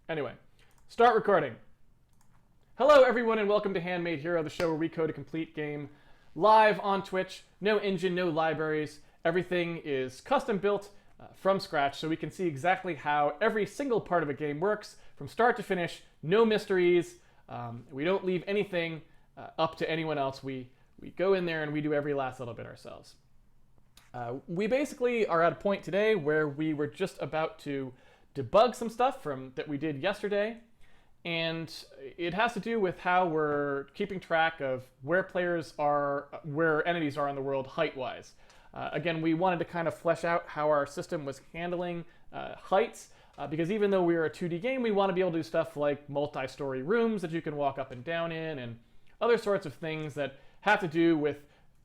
Anyway, start recording. Hello everyone and welcome to Handmade Hero, the show where we code a complete game live on Twitch. No engine, no libraries. Everything is custom built from scratch so we can see exactly how every single part of a game works from start to finish. No mysteries. We don't leave anything up to anyone else. We go in there and we do every last little bit ourselves. We basically are at a point today where we were just about to debug some stuff that we did yesterday, and it has to do with how we're keeping track of where players are, where entities are in the world height-wise. Again, we wanted to kind of flesh out how our system was handling heights, because even though we're a 2D game, we want to be able to do stuff like multi-story rooms that you can walk up and down in, and other sorts of things that have to do with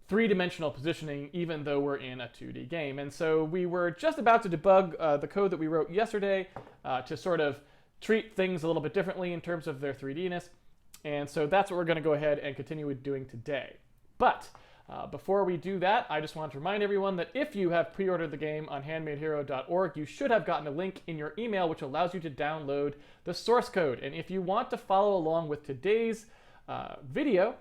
three-dimensional positioning, even though we're in a 2D game. And so we were just about to debug the code that we wrote yesterday to sort of treat things a little bit differently in terms of their 3D-ness. And so that's what we're going to go ahead and continue with doing today. But before we do that, I just want to remind everyone that if you have pre-ordered the game on handmadehero.org, you should have gotten a link in your email which allows you to download the source code. And if you want to follow along with today's video,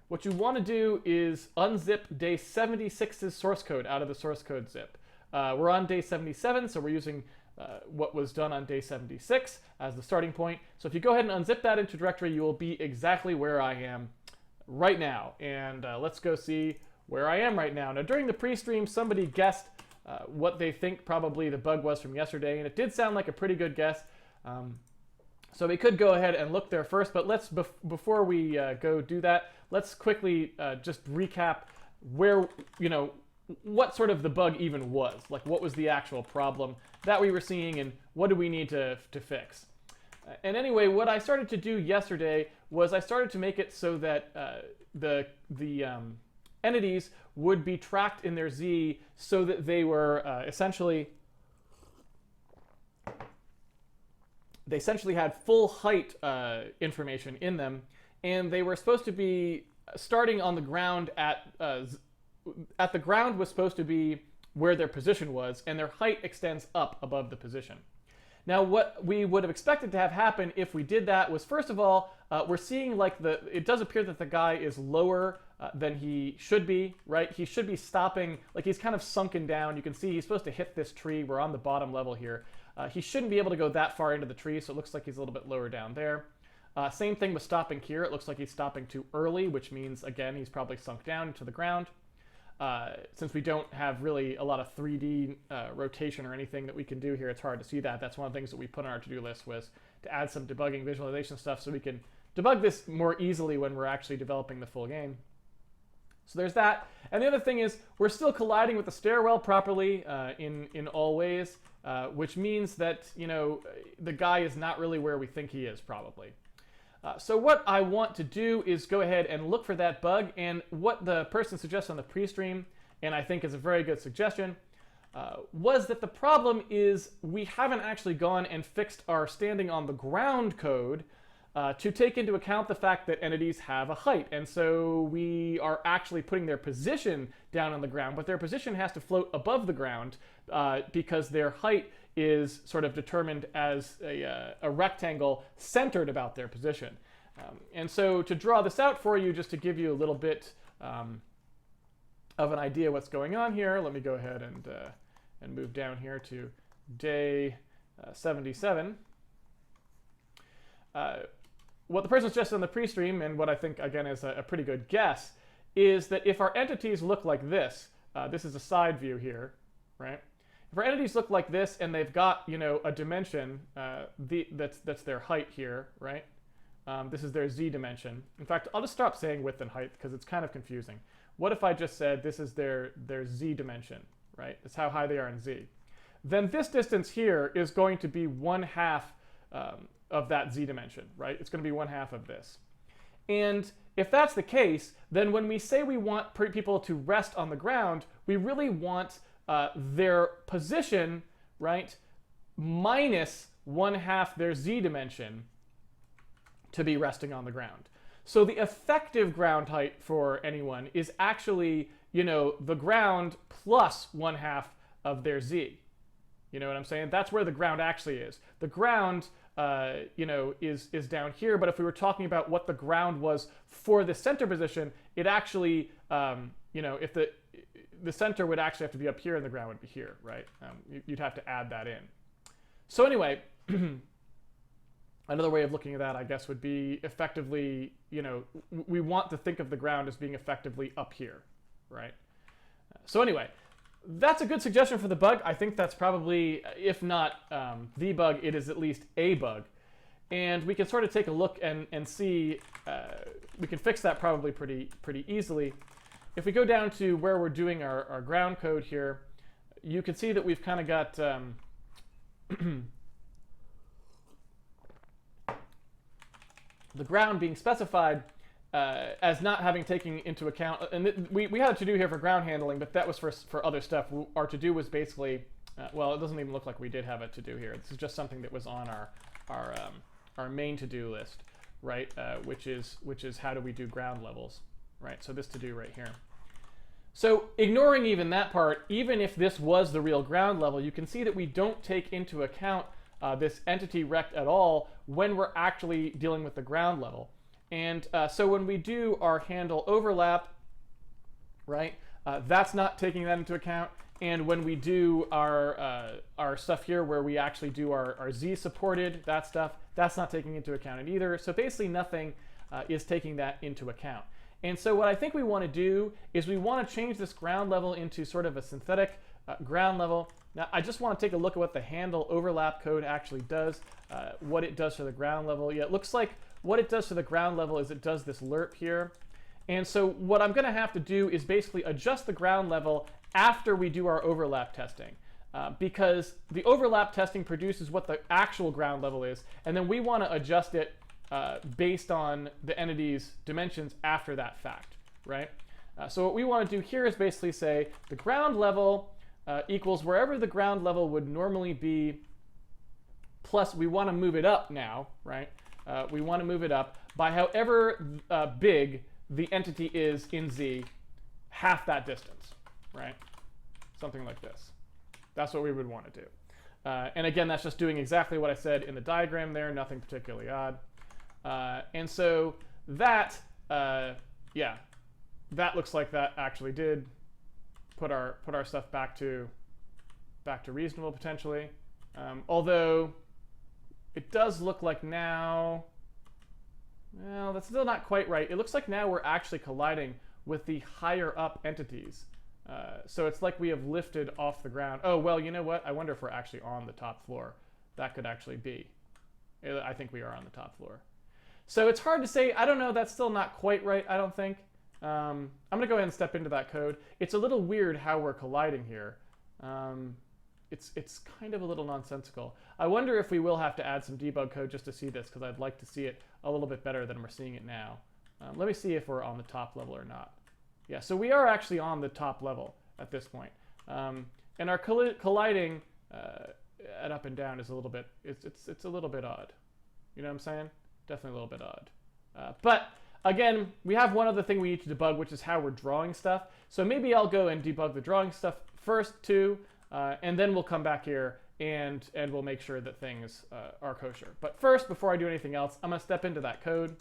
what you want to do is unzip day 76's source code out of the source code zip. We're on day 77, so we're using what was done on day 76 as the starting point. So if you go ahead and unzip that into directory, you will be exactly where I am right now. And let's go see where I am right now. Now, during the pre-stream, somebody guessed what they think probably the bug was from yesterday, and it did sound like a pretty good guess. So we could go ahead and look there first, but let's before we go do that, let's quickly just recap where, what sort of the bug even was. Like, what was the actual problem that we were seeing, and what do we need to fix? And anyway, what I started to do yesterday was I started to make it so that the entities would be tracked in their Z so that they were essentially had full height information in them, and they were supposed to be starting on the ground at the ground was supposed to be where their position was, and their height extends up above the position. Now, what we would have expected to have happen if we did that was, first of all, we're seeing like it does appear that the guy is lower than he should be, right? He should be stopping, like he's kind of sunken down. You can see he's supposed to hit this tree. We're on the bottom level here. He shouldn't be able to go that far into the tree, so it looks like he's a little bit lower down there. Same thing with stopping here. It looks like he's stopping too early, which means, again, he's probably sunk down into the ground. Since we don't have really a lot of 3D rotation or anything that we can do here, it's hard to see that. That's one of the things that we put on our to-do list, was to add some debugging visualization stuff so we can debug this more easily when we're actually developing the full game. So there's that. And the other thing is we're still colliding with the stairwell properly in all ways, which means that, the guy is not really where we think he is probably. So what I want to do is go ahead and look for that bug, and what the person suggests on the pre-stream, and I think is a very good suggestion, was that the problem is we haven't actually gone and fixed our standing on the ground code to take into account the fact that entities have a height. And so we are actually putting their position down on the ground, but their position has to float above the ground because their height is sort of determined as a rectangle centered about their position. And so to draw this out for you, just to give you a little bit of an idea what's going on here, let me go ahead and move down here to day 77. What the person suggested on the pre-stream, and what I think, again, is a pretty good guess, is that if our entities look like this, this is a side view here, right? If our entities look like this and they've got, a dimension that's their height here, right? This is their Z dimension. In fact, I'll just stop saying width and height because it's kind of confusing. What if I just said this is their Z dimension, right? That's how high they are in Z. Then this distance here is going to be 1/2 of that Z dimension, right? It's going to be 1/2 of this. And if that's the case, then when we say we want people to rest on the ground, we really want their position, right, minus 1/2 their Z dimension to be resting on the ground. So the effective ground height for anyone is actually, the ground plus 1/2 of their Z. You know what I'm saying? That's where the ground actually is. The ground you know, is down here. But if we were talking about what the ground was for the center position, it actually, you know, if the center would actually have to be up here and the ground would be here, right? You'd have to add that in. So anyway, another way of looking at that, I guess, would be effectively, you know, we want to think of the ground as being effectively up here, right? So anyway, that's a good suggestion for the bug. I think that's probably, if not the bug, it is at least a bug. And we can sort of take a look and see, we can fix that probably pretty easily. If we go down to where we're doing our ground code here, you can see that we've kind of got the ground being specified as not having taken into account, and we had a to-do here for ground handling, but that was for other stuff. Our to-do was basically, well, it doesn't even look like we did have a to-do here. This is just something that was on our main to-do list, right? Which is how do we do ground levels, right? So this to-do right here. So ignoring even that part, even if this was the real ground level, you can see that we don't take into account this entity rect at all when we're actually dealing with the ground level. And so when we do our handle overlap, right, that's not taking that into account. And when we do our stuff here where we actually do our Z supported, that stuff, that's not taking into account it either. So basically nothing is taking that into account. And so what I think we want to do is we want to change this ground level into sort of a synthetic ground level. Now I just want to take a look at what the handle overlap code actually does, what it does to the ground level. Yeah, it looks like what it does to the ground level is it does this lerp here. And so what I'm going to have to do is basically adjust the ground level after we do our overlap testing. Because the overlap testing produces what the actual ground level is, and then we want to adjust it based on the entity's dimensions after that fact, right? So what we want to do here is basically say the ground level equals wherever the ground level would normally be, plus we want to move it up now, right? We want to move it up by however big the entity is in Z, half that distance, right? Something like this. That's what we would want to do. And again, that's just doing exactly what I said in the diagram there, nothing particularly odd. And so that, yeah, that looks like that actually did put our stuff back to reasonable potentially. Although it does look like now, well, that's still not quite right. It looks like now we're actually colliding with the higher up entities. So it's like we have lifted off the ground. Oh, well, you know what? I wonder if we're actually on the top floor. That could actually be. I think we are on the top floor. So it's hard to say. I don't know. That's still not quite right, I don't think. I'm going to go ahead and step into that code. It's a little weird how we're colliding here. It's kind of a little nonsensical. I wonder if we will have to add some debug code just to see this, because I'd like to see it a little bit better than we're seeing it now. Let me see if we're on the top level or not. Yeah, so we are actually on the top level at this point. And our colliding at up and down is a little bit, it's a little bit odd. You know what I'm saying? Definitely a little bit odd. But again, we have one other thing we need to debug, which is how we're drawing stuff. So maybe I'll go and debug the drawing stuff first too, and then we'll come back here and we'll make sure that things are kosher. But first, before I do anything else, I'm going to step into that code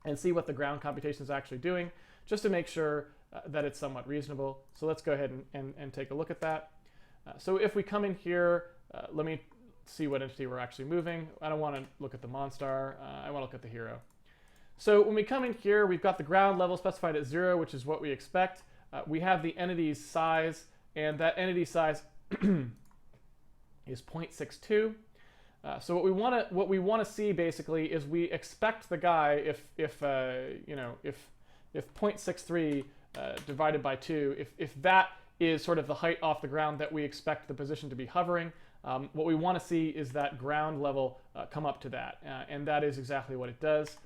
and see what the ground computation is actually doing, just to make sure that it's somewhat reasonable. So let's go ahead and take a look at that. So if we come in here, let me see what entity we're actually moving. I don't want to look at the Monstar. I want to look at the hero. So when we come in here, we've got the ground level specified at 0, which is what we expect. We have the entity's size, and that entity size is 0.62. So what we want to see basically is we expect the guy if 0.63 divided by 2, if that is sort of the height off the ground that we expect the position to be hovering, what we want to see is that ground level come up to that, and that is exactly what it does.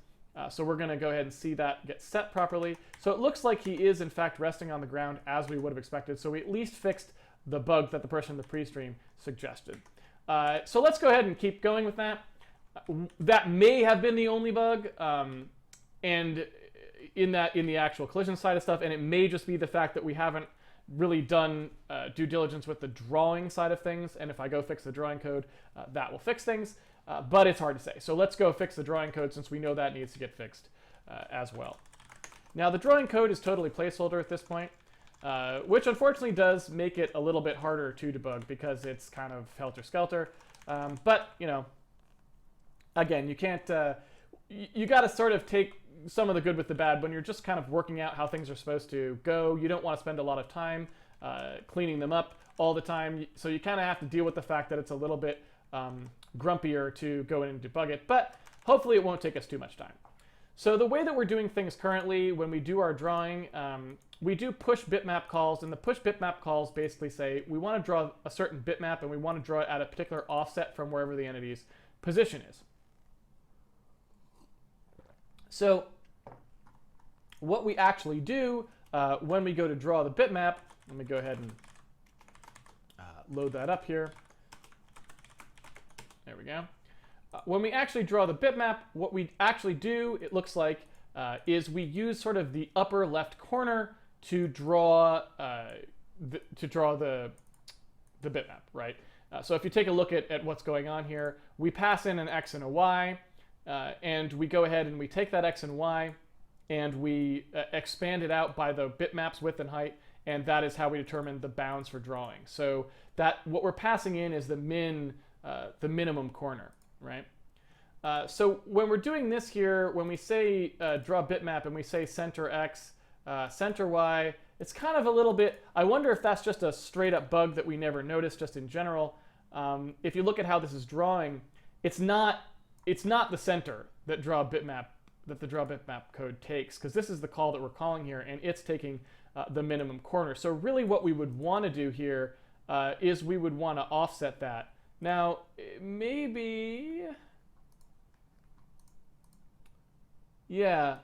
So we're going to go ahead and see that get set properly. So it looks like he is in fact resting on the ground as we would have expected. So we at least fixed the bug that the person in the pre-stream suggested. So let's go ahead and keep going with that. That may have been the only bug, and in the actual collision side of stuff, and it may just be the fact that we haven't really done due diligence with the drawing side of things, and if I go fix the drawing code, that will fix things. but it's hard to say. So let's go fix the drawing code since we know that needs to get fixed as well. Now the drawing code is totally placeholder at this point, which unfortunately does make it a little bit harder to debug because it's kind of helter-skelter. But, you know, again, you can't, you got to sort of take some of the good with the bad when you're just kind of working out how things are supposed to go. You don't want to spend a lot of time cleaning them up all the time. So you kind of have to deal with the fact that it's a little bit grumpier to go in and debug it, but hopefully it won't take us too much time. So the way that we're doing things currently, when we do our drawing, we do push bitmap calls, and the push bitmap calls basically say we want to draw a certain bitmap and we want to draw it at a particular offset from wherever the entity's position is. So what we actually do when we go to draw the bitmap, let me go ahead and load that up here. There we go. When we actually draw the bitmap, what we actually do, it looks like, is we use sort of the upper left corner to draw the bitmap, right? So if you take a look at what's going on here, we pass in an x and a y, and we go ahead and we take that x and y, and we expand it out by the bitmap's width and height, and that is how we determine the bounds for drawing. So that what we're passing in is the minimum corner, right? So when we're doing this here, when we say draw bitmap and we say center x, center y, it's kind of a little bit, I wonder if that's just a straight up bug that we never noticed just in general. If you look at how this is drawing, it's not the center that the draw bitmap code takes, because this is the call that we're calling here, and it's taking the minimum corner. So really what we would want to do here is we would want to offset that. Now, maybe, yeah,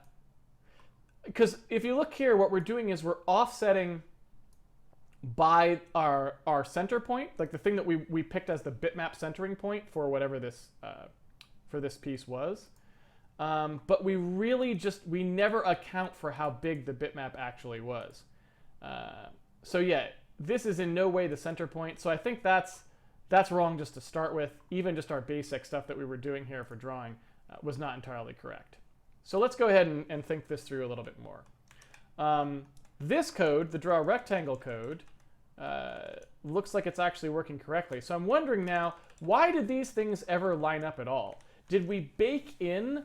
because if you look here, what we're doing is we're offsetting by our center point, like the thing that we picked as the bitmap centering point for whatever this for this piece was. But we really we never account for how big the bitmap actually was. So yeah, this is in no way the center point. So I think that's wrong just to start with. Even just our basic stuff that we were doing here for drawing was not entirely correct. So let's go ahead and think this through a little bit more. This code, the draw rectangle code, looks like it's actually working correctly. So I'm wondering now, why did these things ever line up at all? Did we bake in,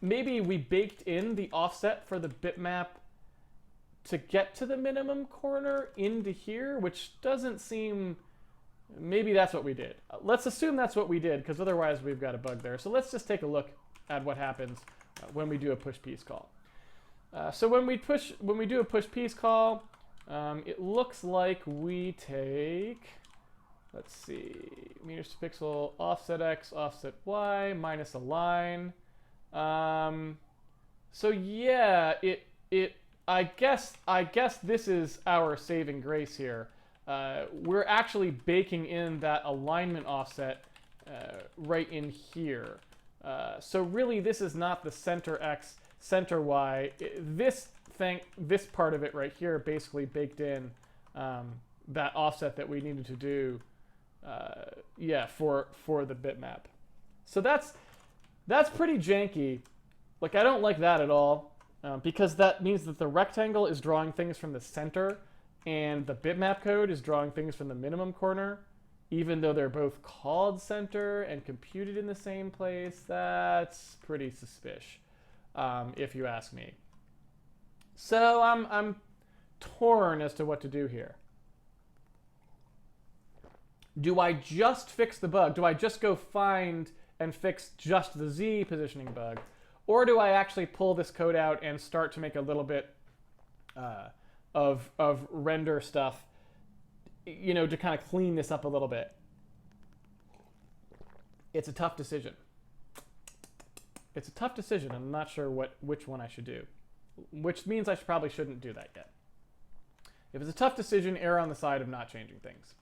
maybe we baked in the offset for the bitmap to get to the minimum corner into here, which doesn't seem, maybe that's what we did. Let's assume that's what we did, because otherwise we've got a bug there. So let's just take a look at what happens when we do a push piece call. So when we do a push piece call, it looks like we take, let's see, meters to pixel, offset x, offset y, minus a line. So yeah, I guess this is our saving grace here. We're actually baking in that alignment offset right in here. So really, this is not the center x, center y. This part of it right here basically baked in that offset that we needed to do, yeah, for the bitmap. So that's pretty janky. Like, I don't like that at all, because that means that the rectangle is drawing things from the center, and the bitmap code is drawing things from the minimum corner. Even though they're both called center and computed in the same place, that's pretty suspicious, if you ask me. So I'm torn as to what to do here. Do I just fix the bug? Do I just go find and fix just the Z positioning bug? Or do I actually pull this code out and start to make a little bit of render stuff, you know, to kind of clean this up a little bit? It's a tough decision. It's a tough decision. I'm not sure which one I should do, which means I probably shouldn't do that yet. If it's a tough decision, err on the side of not changing things.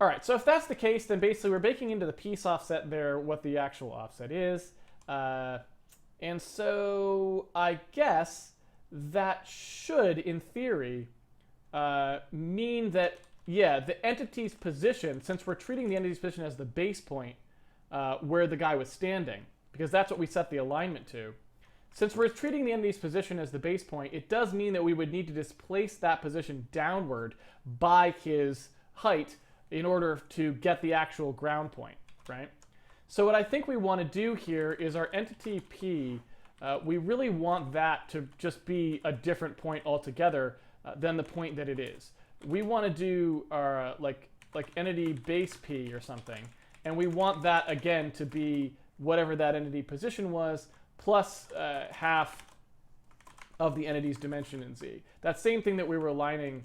All right, so if that's the case, then basically we're baking into the piece offset there what the actual offset is. And so I guess that should, in theory, mean that, yeah, the entity's position, since we're treating the entity's position as the base point, where the guy was standing, because that's what we set the alignment to. Since we're treating the entity's position as the base point, it does mean that we would need to displace that position downward by his height in order to get the actual ground point, right? So what I think we want to do here is our entity P, we really want that to just be a different point altogether than the point that it is. We want to do our like entity base P or something, and we want that again to be whatever that entity position was, plus half of the entity's dimension in Z. That same thing that we were aligning,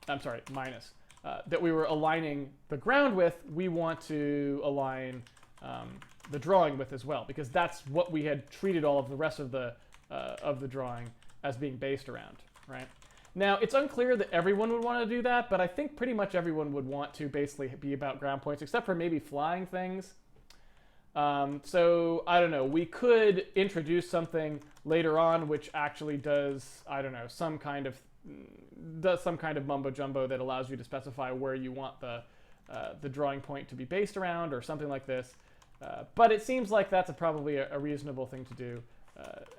I'm sorry, minus, that we were aligning the ground with, we want to align the drawing with as well, because that's what we had treated all of the rest of the drawing as being based around, right? Now, it's unclear that everyone would want to do that, but I think pretty much everyone would want to basically be about ground points, except for maybe flying things. So, I don't know, we could introduce something later on which actually does, I don't know, some kind of mumbo jumbo that allows you to specify where you want the drawing point to be based around or something like this. But it seems like that's probably a reasonable thing to do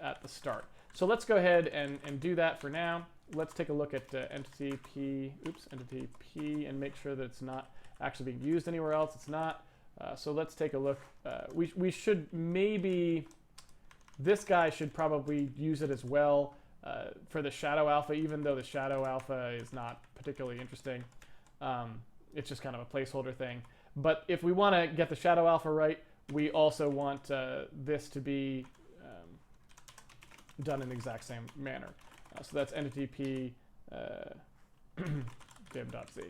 at the start. So let's go ahead and do that for now. Let's take a look at entity P, entity P, and make sure that it's not actually being used anywhere else. It's not. So let's take a look. We should maybe, this guy should probably use it as well for the shadow alpha, even though the shadow alpha is not particularly interesting. It's just kind of a placeholder thing. But if we want to get the shadow alpha right, we also want this to be done in the exact same manner. So that's entity P dib.z,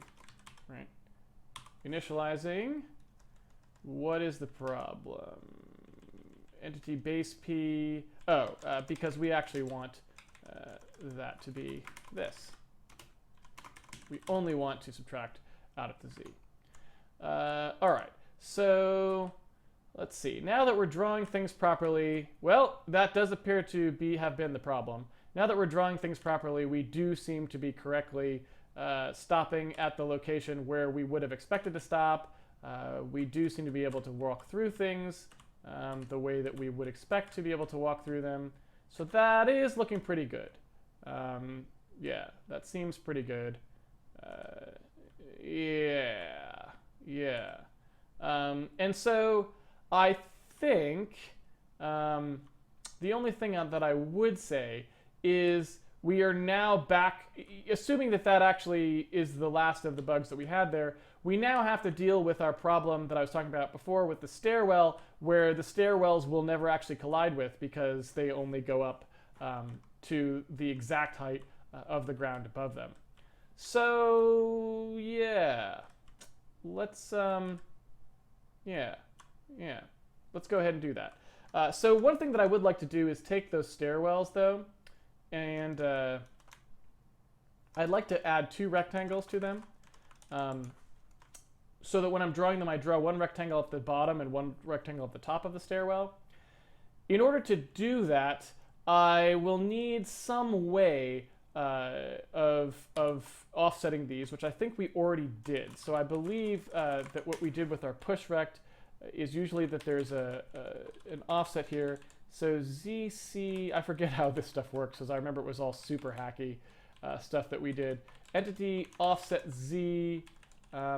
right? Initializing. What is the problem? Entity base P. Because we actually want that to be this. We only want to subtract out of the Z. All right, so let's see. Now that we're drawing things properly, well, that does appear to have been the problem. Now that we're drawing things properly, we do seem to be correctly stopping at the location where we would have expected to stop. We do seem to be able to walk through things the way that we would expect to be able to walk through them. So that is looking pretty good. Yeah, that seems pretty good. Yeah. And so I think the only thing that I would say is we are now back, assuming that that actually is the last of the bugs that we had there, we now have to deal with our problem that I was talking about before with the stairwell, where the stairwells will never actually collide with because they only go up to the exact height of the ground above them. So yeah, let's let's go ahead and do that. So one thing that I would like to do is take those stairwells though, and I'd like to add 2 rectangles to them, so that when I'm drawing them, I draw one rectangle at the bottom and one rectangle at the top of the stairwell. In order to do that, I will need some way of offsetting these, which I think we already did. So I believe that what we did with our push rect is usually that there's an offset here. So ZC, I forget how this stuff works, because I remember it was all super hacky stuff that we did. Entity offset Z,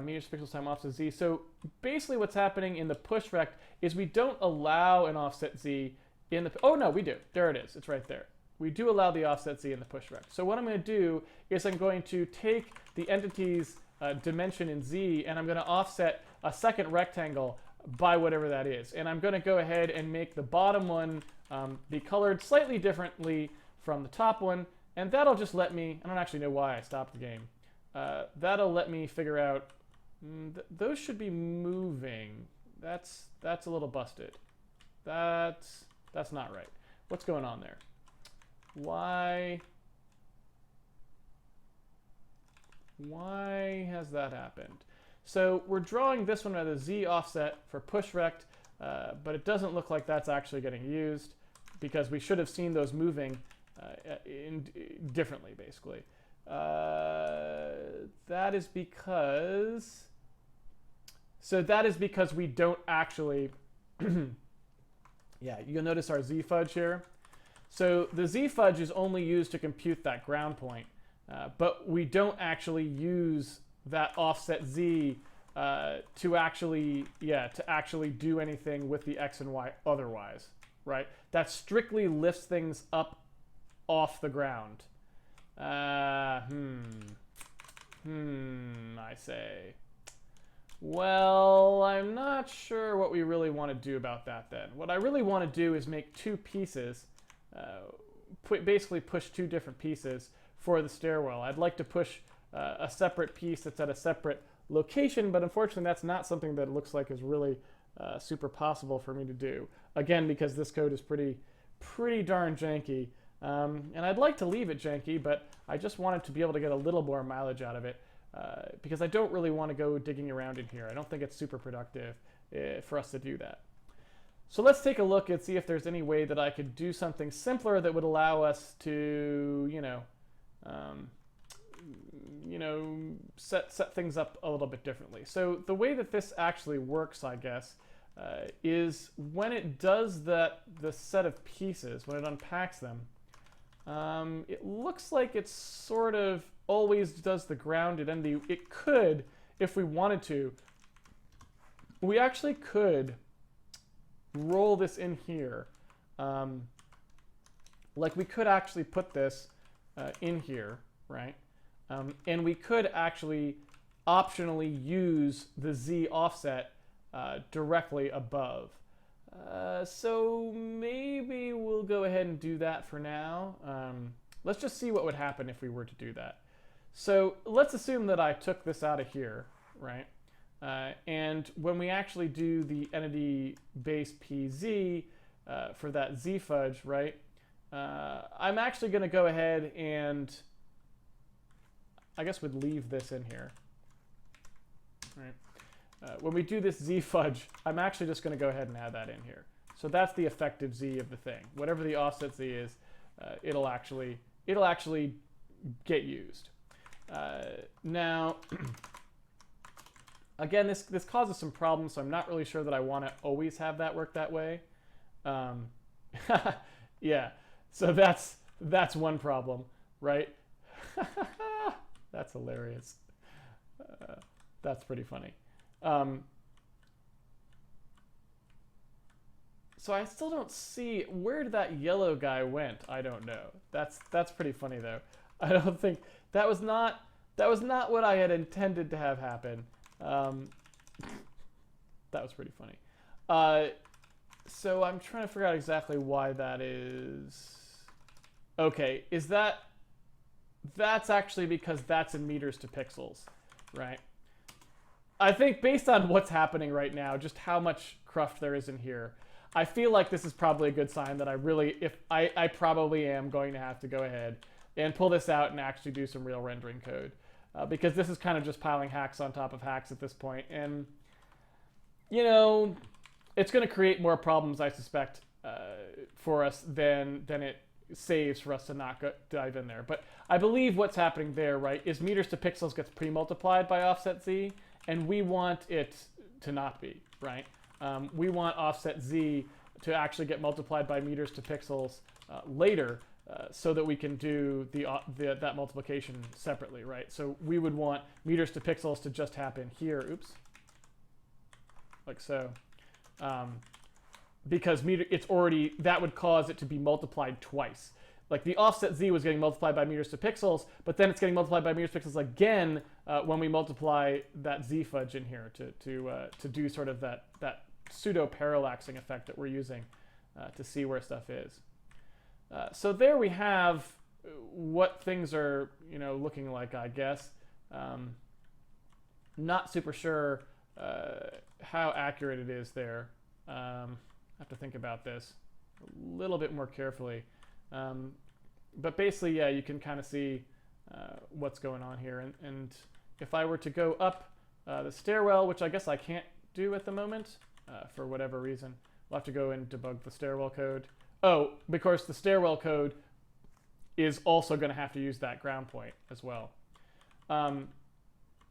meters pixels time offset Z. So basically what's happening in the push rect is we don't allow an offset Z in the, oh no, we do. There it is, it's right there. We do allow the offset Z in the push rect. So what I'm going to do is I'm going to take the entity's dimension in Z, and I'm going to offset a second rectangle by whatever that is. And I'm going to go ahead and make the bottom one be colored slightly differently from the top one, and that'll just let me, I don't actually know why I stopped the game. That'll let me figure out, those should be moving. That's a little busted. That's not right. What's going on there? Why has that happened? So we're drawing this one at a Z offset for push rect, but it doesn't look like that's actually getting used because we should have seen those moving differently, basically. That is because we don't actually yeah, you'll notice our z fudge here. So the z fudge is only used to compute that ground point, but we don't actually use that offset z to actually do anything with the x and y otherwise, right? That strictly lifts things up off the ground. I say. Well, I'm not sure what we really want to do about that then. What I really want to do is make two pieces, basically push two different pieces for the stairwell. I'd like to push a separate piece that's at a separate location, but unfortunately that's not something that looks like is really super possible for me to do. Again, because this code is pretty darn janky. And I'd like to leave it janky, but I just wanted to be able to get a little more mileage out of it. Because I don't really want to go digging around in here. I don't think it's super productive for us to do that. So let's take a look and see if there's any way that I could do something simpler that would allow us to, set things up a little bit differently. So the way that this actually works, I guess, is when it does the set of pieces, when it unpacks them, it looks like it sort of always does the grounded and it could, if we wanted to, we actually could roll this in here. Like we could actually put this in here, right? And we could actually optionally use the Z offset directly above. So maybe we'll go ahead and do that for now. Let's just see what would happen if we were to do that. So let's assume that I took this out of here, right? And when we actually do the entity base PZ for that Z fudge, right? I'm actually going to go ahead and I guess we'd leave this in here, right? When we do this Z fudge, I'm actually just going to go ahead and add that in here. So that's the effective Z of the thing. Whatever the offset Z is, it'll actually get used. Now, again, this causes some problems, so I'm not really sure that I want to always have that work that way. Yeah, so that's one problem, right? That's hilarious. That's pretty funny. So I still don't see where that yellow guy went. I don't know. That's pretty funny though. I don't think that was not what I had intended to have happen. That was pretty funny. So I'm trying to figure out exactly why that is. Okay, that's actually because that's in meters to pixels, right? I think based on what's happening right now, just how much cruft there is in here, I feel like this is probably a good sign that I probably am going to have to go ahead and pull this out and actually do some real rendering code. Because this is kind of just piling hacks on top of hacks at this point. And, you know, it's going to create more problems, I suspect, for us than it saves for us to not dive in there. But I believe what's happening there, right, is meters to pixels gets pre-multiplied by offset Z, and we want it to not be, right? We want offset Z to actually get multiplied by meters to pixels later, so that we can do that multiplication separately, right? So we would want meters to pixels to just happen here, oops, like so, because that would cause it to be multiplied twice. Like the offset Z was getting multiplied by meters to pixels, but then it's getting multiplied by meters to pixels again when we multiply that Z fudge in here to do sort of that pseudo parallaxing effect that we're using to see where stuff is. So there we have what things are, looking like, I guess. Not super sure how accurate it is there. I have to think about this a little bit more carefully. But basically, yeah, you can kind of see what's going on here. And if I were to go up the stairwell, which I guess I can't do at the moment for whatever reason, we'll have to go and debug the stairwell code. Oh, because the stairwell code is also going to have to use that ground point as well.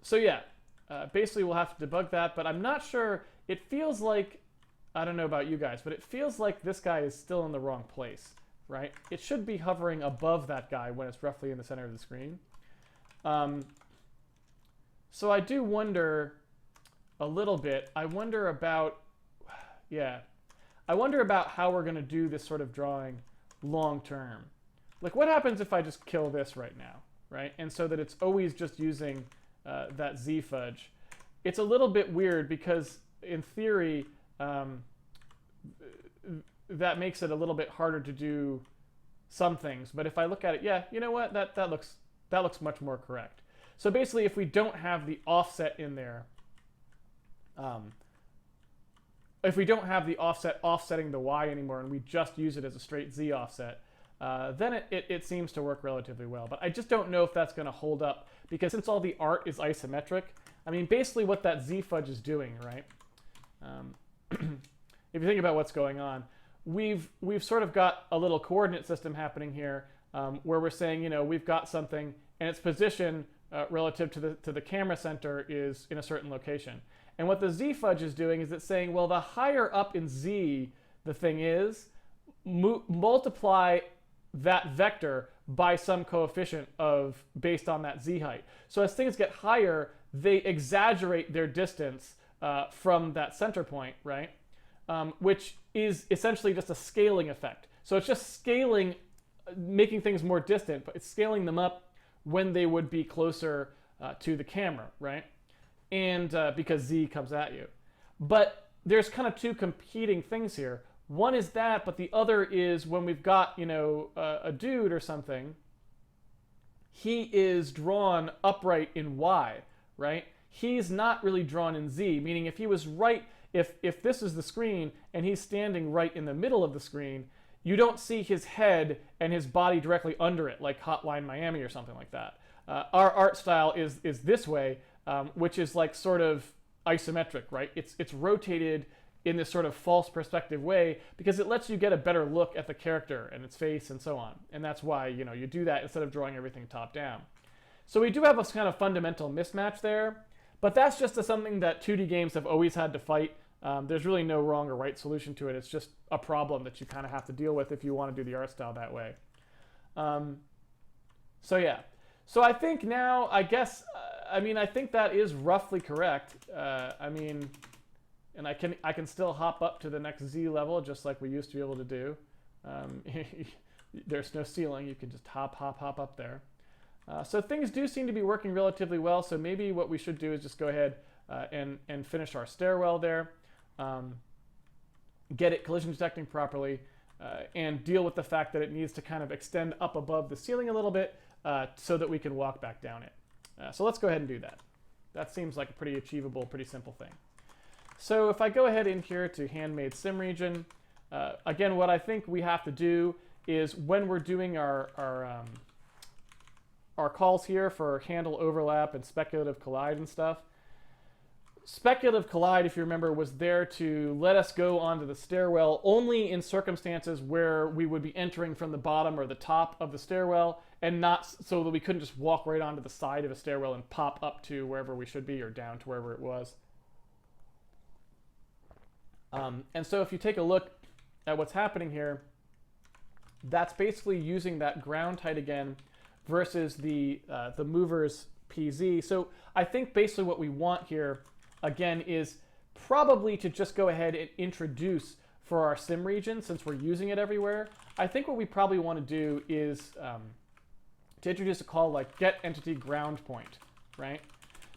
So yeah, basically we'll have to debug that, but I'm not sure. It feels like I don't know about you guys, but it feels like this guy is still in the wrong place, right? It should be hovering above that guy when it's roughly in the center of the screen. So I do wonder a little bit. I wonder about, I wonder about how we're going to do this sort of drawing long term. Like, what happens if I just kill this right now, right? And so that it's always just using that Z fudge. It's a little bit weird because in theory, that makes it a little bit harder to do some things. But if I look at it, yeah, you know what? That looks much more correct. So basically, if we don't have the offset in there, if we don't have the offset offsetting the Y anymore and we just use it as a straight Z offset, then it seems to work relatively well. But I just don't know if that's going to hold up because since all the art is isometric, I mean, basically what that Z fudge is doing, right? If you think about what's going on, we've sort of got a little coordinate system happening here where we're saying, you know, we've got something and its position relative to the camera center is in a certain location. And what the Z fudge is doing is it's saying, well, the higher up in Z the thing is, multiply that vector by some coefficient based on that Z height. So as things get higher, they exaggerate their distance from that center point, right? Which is essentially just a scaling effect. So it's just scaling, making things more distant, but it's scaling them up when they would be closer to the camera, right? And because Z comes at you. But there's kind of two competing things here. One is that, but the other is when we've got, you know, a dude or something, he is drawn upright in Y, right? He's not really drawn in Z, meaning if he was right, if this is the screen and he's standing right in the middle of the screen, you don't see his head and his body directly under it, like Hotline Miami or something like that. Our art style is this way, which is like sort of isometric, right? It's rotated in this sort of false perspective way because it lets you get a better look at the character and its face and so on. And that's why, you know, you do that instead of drawing everything top down. So we do have a kind of fundamental mismatch there, but that's just something that 2D games have always had to fight. There's really no wrong or right solution to it. It's just a problem that you kind of have to deal with if you want to do the art style that way. So yeah. So I think now, I guess, I mean, I think that is roughly correct. I mean, and I can still hop up to the next Z level just like we used to be able to do. There's no ceiling. You can just hop up there. So things do seem to be working relatively well. So maybe what we should do is just go ahead and finish our stairwell there, get it collision detecting properly, and deal with the fact that it needs to kind of extend up above the ceiling a little bit so that we can walk back down it. So let's go ahead and do that. That seems like a pretty achievable, pretty simple thing. So if I go ahead in here to Handmade Sim Region, again, what I think we have to do is when we're doing our calls here for handle overlap and speculative collide and stuff, speculative collide, if you remember, was there to let us go onto the stairwell only in circumstances where we would be entering from the bottom or the top of the stairwell and not so that we couldn't just walk right onto the side of a stairwell and pop up to wherever we should be or down to wherever it was. And so if you take a look at what's happening here, that's basically using that ground height again versus the mover's PZ. So I think basically what we want here, again, is probably to just go ahead and introduce for our sim region, since we're using it everywhere, I think what we probably want to do is to introduce a call like get entity ground point, right?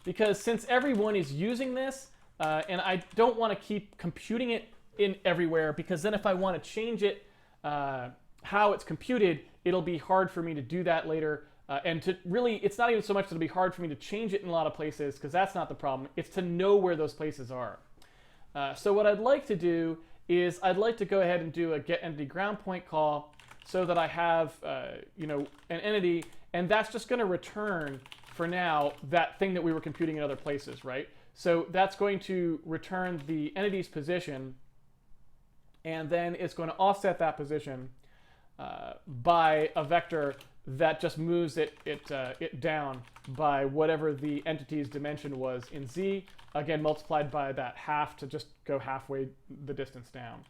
Because since everyone is using this, and I don't want to keep computing it in everywhere, because then if I want to change it, how it's computed, it'll be hard for me to do that later. And to really, it's not even so much that it'll be hard for me to change it in a lot of places, because that's not the problem. It's to know where those places are. So what I'd like to do is I'd like to go ahead and do a get entity ground point call so that I have you know, an entity, and that's just going to return for now that thing that we were computing in other places, right? So that's going to return the entity's position, and then it's going to offset that position by a vector that just moves it down by whatever the entity's dimension was in Z, again multiplied by that half to just go halfway the distance down.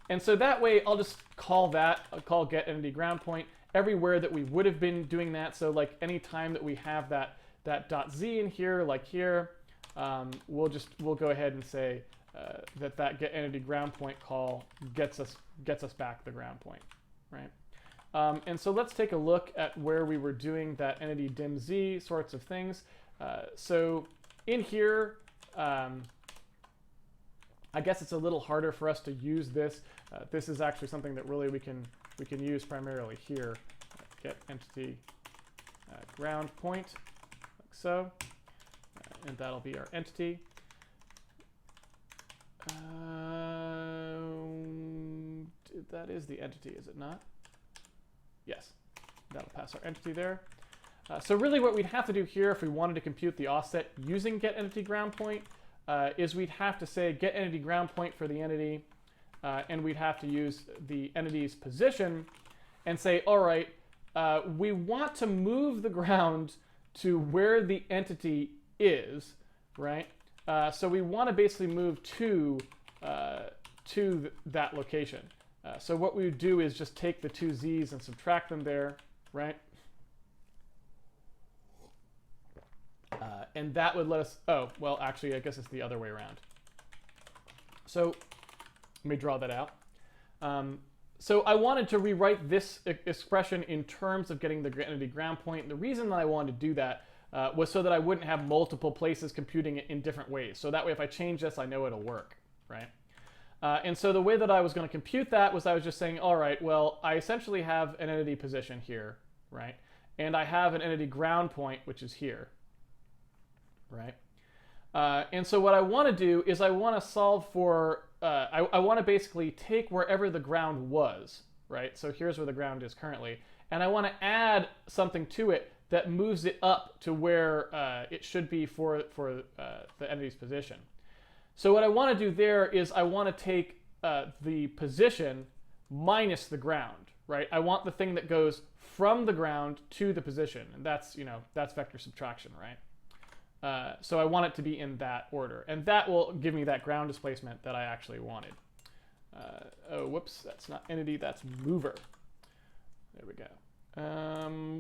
And so that way I'll just call get entity ground point everywhere that we would have been doing that. So like any time that we have that .z in here, like here, we'll go ahead and say that get entity ground point call gets us back the ground point, right? And so let's take a look at where we were doing that entity dim z sorts of things. So in here, I guess it's a little harder for us to use this. This is actually something that really we can use primarily here. Get entity ground point, like so, and that'll be our entity. That is the entity, is it not? Yes, that'll pass our entity there. So really what we'd have to do here if we wanted to compute the offset using get entity ground point is we'd have to say get entity ground point for the entity, and we'd have to use the entity's position and say, all right, we want to move the ground to where the entity is, right? So we want to basically move to that location. So what we would do is just take the two z's and subtract them there, right? And that would let us, oh, well, actually, I guess it's the other way around. So let me draw that out. So I wanted to rewrite this expression in terms of getting the entity ground point. The reason that I wanted to do that was so that I wouldn't have multiple places computing it in different ways. So that way, if I change this, I know it'll work, right? And so the way that I was going to compute that was I was just saying, all right, well, I essentially have an entity position here, right? And I have an entity ground point, which is here, right? And so what I want to do is I want to solve for, I want to basically take wherever the ground was, right? So here's where the ground is currently. And I want to add something to it that moves it up to where it should be for the entity's position. So what I want to do there is I want to take the position minus the ground, right? I want the thing that goes from the ground to the position, and that's, that's vector subtraction, right? So I want it to be in that order, and that will give me that ground displacement that I actually wanted. Oh, whoops, that's not entity, that's mover. There we go.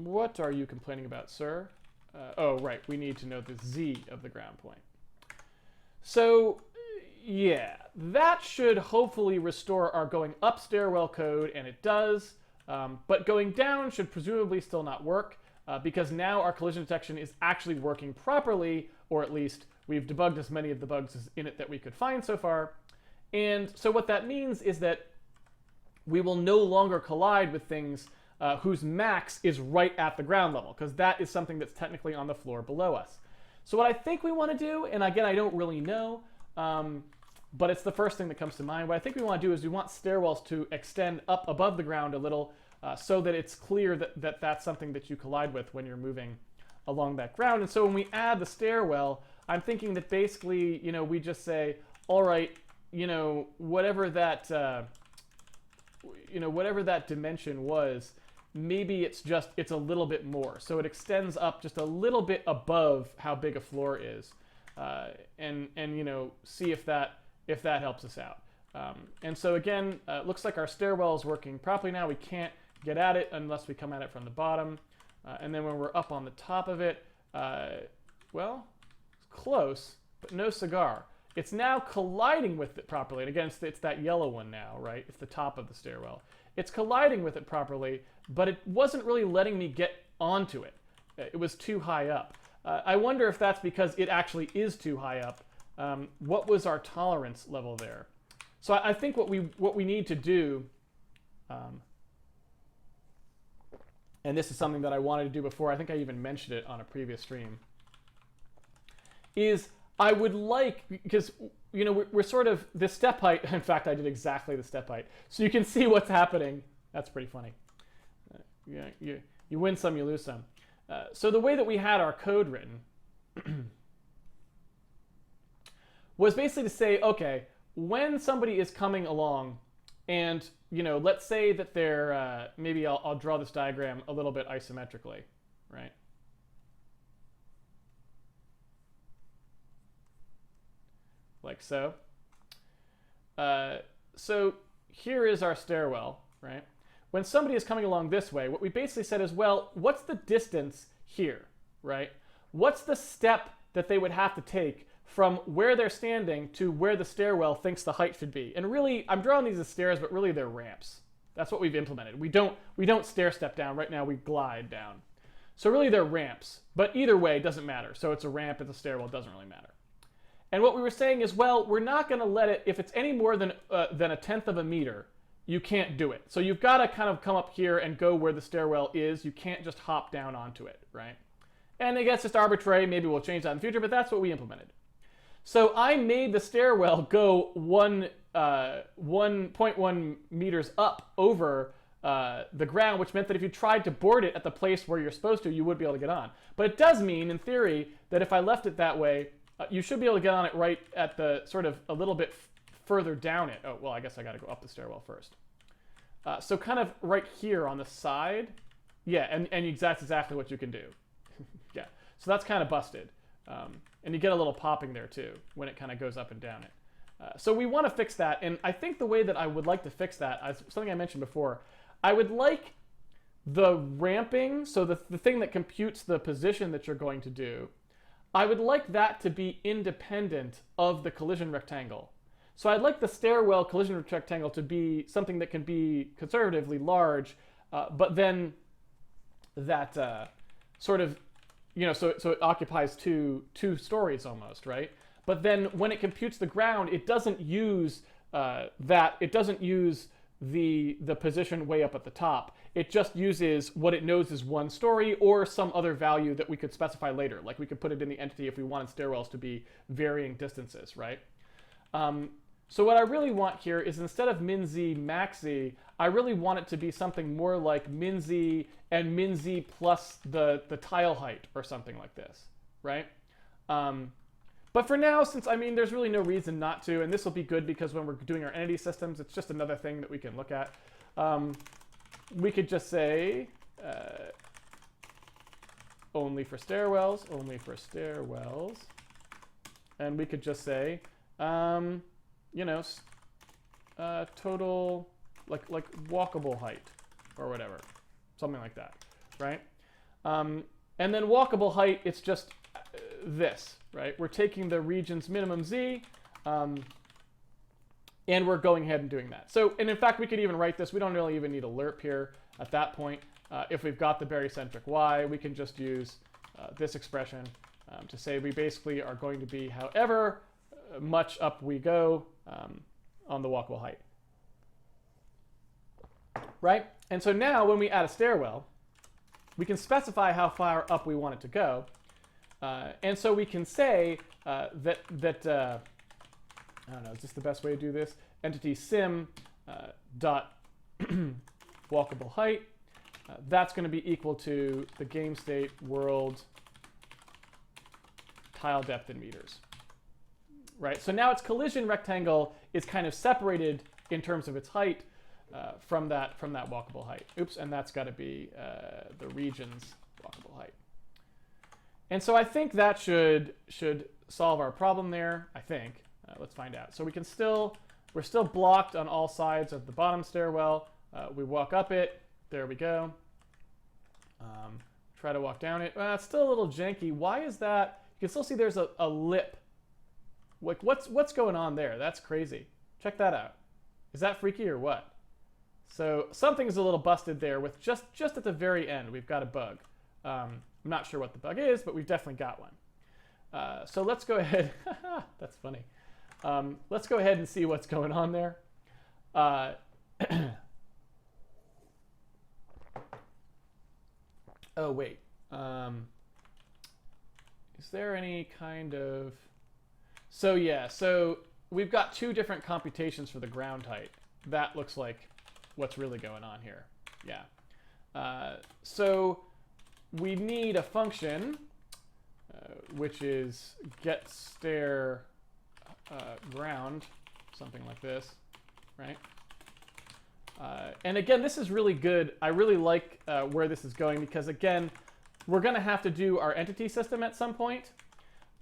What are you complaining about, sir? Oh, right, we need to know the z of the ground point. So, yeah, that should hopefully restore our going up stairwell code, and it does, but going down should presumably still not work. Because now our collision detection is actually working properly, or at least we've debugged as many of the bugs in it that we could find so far. And so what that means is that we will no longer collide with things whose max is right at the ground level, because that is something that's technically on the floor below us. So what I think we want to do, and again, I don't really know, but it's the first thing that comes to mind. What I think we want to do is we want stairwells to extend up above the ground a little, so that it's clear that that's something that you collide with when you're moving along that ground. And so when we add the stairwell, I'm thinking that basically, we just say, all right, whatever that dimension was, maybe it's a little bit more. So it extends up just a little bit above how big a floor is, and see if that helps us out. And so again, it looks like our stairwell is working properly now. We can't get at it unless we come at it from the bottom. And then when we're up on the top of it, well, it's close, but no cigar. It's now colliding with it properly. And again, it's that yellow one now, right? It's the top of the stairwell. It's colliding with it properly, but it wasn't really letting me get onto it. It was too high up. I wonder if that's because it actually is too high up. What was our tolerance level there? So I think what we need to do, and this is something that I wanted to do before, I think I even mentioned it on a previous stream, is I would like, because we're sort of, the step height, in fact I did exactly the step height, so you can see what's happening. That's pretty funny. You win some, you lose some. So the way that we had our code written was basically to say, okay, when somebody is coming along And let's say that they're maybe I'll draw this diagram a little bit isometrically, right? Like so. So here is our stairwell, right? When somebody is coming along this way, what we basically said is, well, what's the distance here, right? What's the step that they would have to take from where they're standing to where the stairwell thinks the height should be? And really, I'm drawing these as stairs, but really they're ramps. That's what we've implemented. We don't stair step down. Right now we glide down. So really they're ramps, but either way it doesn't matter. So it's a ramp, it's a stairwell, it doesn't really matter. And what we were saying is, well, we're not going to let it, if it's any more than a tenth of a meter, you can't do it. So you've got to kind of come up here and go where the stairwell is. You can't just hop down onto it, right? And I guess it's arbitrary. Maybe we'll change that in the future, but that's what we implemented. So I made the stairwell go 1.1 meters up over the ground, which meant that if you tried to board it at the place where you're supposed to, you would be able to get on. But it does mean, in theory, that if I left it that way, you should be able to get on it right at the sort of a little bit further down it. Oh, well, I guess I got to go up the stairwell first. So kind of right here on the side. Yeah, and that's exactly what you can do. Yeah, so that's kind of busted. And you get a little popping there too when it kind of goes up and down it. So we want to fix that. And I think the way that I would like to fix that, something I mentioned before, I would like the ramping, so the thing that computes the position that you're going to do, I would like that to be independent of the collision rectangle. So I'd like the stairwell collision rectangle to be something that can be conservatively large, but then that sort of, so it occupies two stories almost, right? But then when it computes the ground, it doesn't use it doesn't use the position way up at the top. It just uses what it knows is 1 story or some other value that we could specify later. Like we could put it in the entity if we wanted stairwells to be varying distances, right? So what I really want here is, instead of min-z max-z, I really want it to be something more like min-z and min-z plus the tile height or something like this, right? But for now, since, there's really no reason not to, and this will be good because when we're doing our entity systems, it's just another thing that we can look at. We could just say only for stairwells, and we could just say, total, like walkable height or whatever, something like that, right? And then walkable height, it's just this, right? We're taking the region's minimum z, and we're going ahead and doing that. So, and in fact, we could even write this. We don't really even need a lerp here at that point. If we've got the barycentric y, we can just use this expression to say we basically are going to be however much up we go on the walkable height, right? And so now when we add a stairwell, we can specify how far up we want it to go. And so we can say that I don't know, is this the best way to do this? Entity sim dot walkable height. That's going to be equal to the game state world tile depth in meters. Right? So now its collision rectangle is kind of separated in terms of its height from that walkable height. Oops, and that's got to be the region's walkable height. And so I think that should solve our problem there, I think. Let's find out. So we're still blocked on all sides of the bottom stairwell. We walk up it. There we go. Try to walk down it. It's still a little janky. Why is that? You can still see there's a lip. Like, what's going on there? That's crazy. Check that out. Is that freaky or what? So something's a little busted there with just at the very end, we've got a bug. I'm not sure what the bug is, but we've definitely got one. So let's go ahead. That's funny. Let's go ahead and see what's going on there. Oh, wait. Is there any kind of... So yeah, so we've got 2 different computations for the ground height. That looks like what's really going on here. Yeah. So we need a function, which is get stair ground, something like this, right? And again, this is really good. I really like where this is going because, again, we're going to have to do our entity system at some point.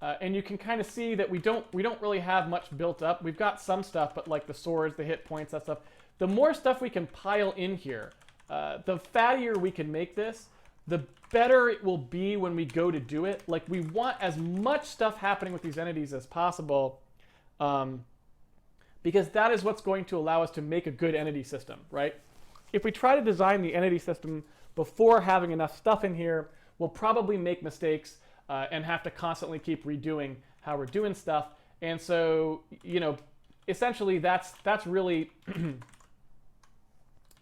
And you can kind of see that we don't really have much built up. We've got some stuff, but like the swords, the hit points, that stuff. The more stuff we can pile in here, the fattier we can make this, the better it will be when we go to do it. Like, we want as much stuff happening with these entities as possible, because that is what's going to allow us to make a good entity system, right? If we try to design the entity system before having enough stuff in here, we'll probably make mistakes and have to constantly keep redoing how we're doing stuff. And so, you know, essentially that's really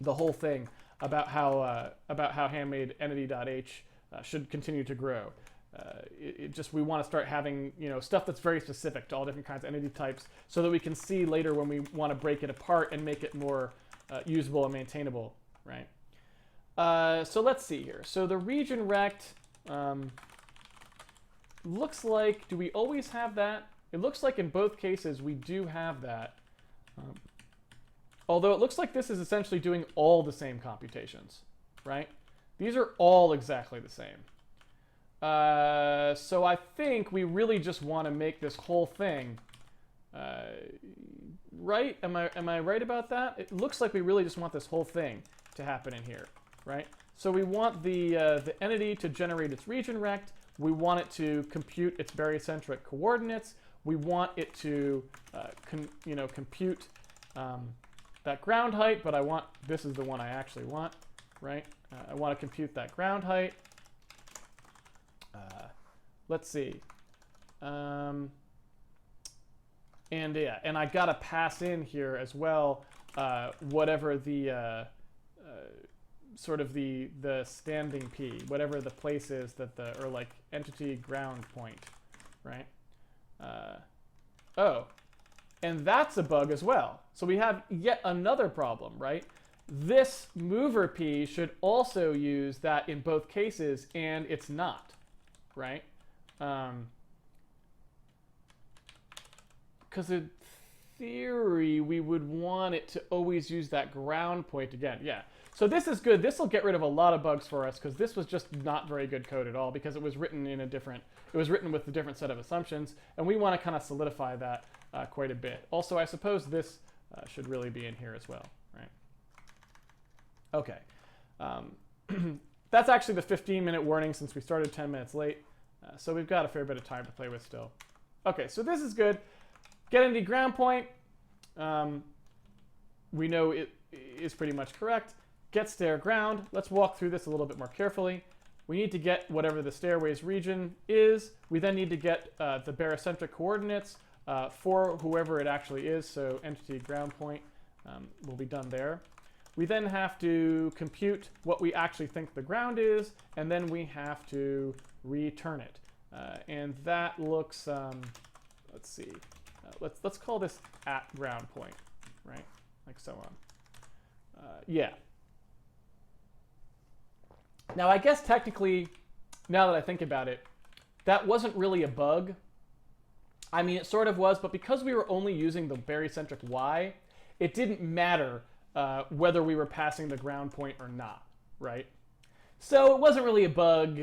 the whole thing about how Handmade entity.h should continue to grow. We want to start having, you know, stuff that's very specific to all different kinds of entity types, so that we can see later when we want to break it apart and make it more usable and maintainable, right? So let's see here. So the region rect looks like, do we always have that? It looks like in both cases we do have that. Although it looks like this is essentially doing all the same computations, right? These are all exactly the same. So I think we really just want to make this whole thing, right? Am I right about that? It looks like we really just want this whole thing to happen in here, right? So we want the entity to generate its region rect. We want it to compute its barycentric coordinates. We want it to, compute that ground height, but this is the one I actually want, right? I want to compute that ground height. Let's see. And I gotta pass in here as well whatever the sort of the standing P, whatever the place is that or like entity ground point, right? Oh, and that's a bug as well. So we have yet another problem, right? This mover P should also use that in both cases, and it's not, right? Because in theory, we would want it to always use that ground point again. Yeah. So this is good. This will get rid of a lot of bugs for us, because this was just not very good code at all, because it was written with a different set of assumptions, and we want to kind of solidify that quite a bit. Also, I suppose this should really be in here as well, right? Okay. That's actually the 15-minute warning since we started 10 minutes late. So we've got a fair bit of time to play with still. Okay, so this is good. Get entity ground point. We know it is pretty much correct. Get stair ground. Let's walk through this a little bit more carefully. We need to get whatever the stairway's region is. We then need to get the barycentric coordinates for whoever it actually is. So entity ground point will be done there. We then have to compute what we actually think the ground is, and then we have to return it. And that looks, let's see, let's call this at ground point, right? Like so on. Yeah. Now, I guess technically, now that I think about it, that wasn't really a bug. I mean, it sort of was, but because we were only using the barycentric Y, it didn't matter whether we were passing the ground point or not, right? So it wasn't really a bug.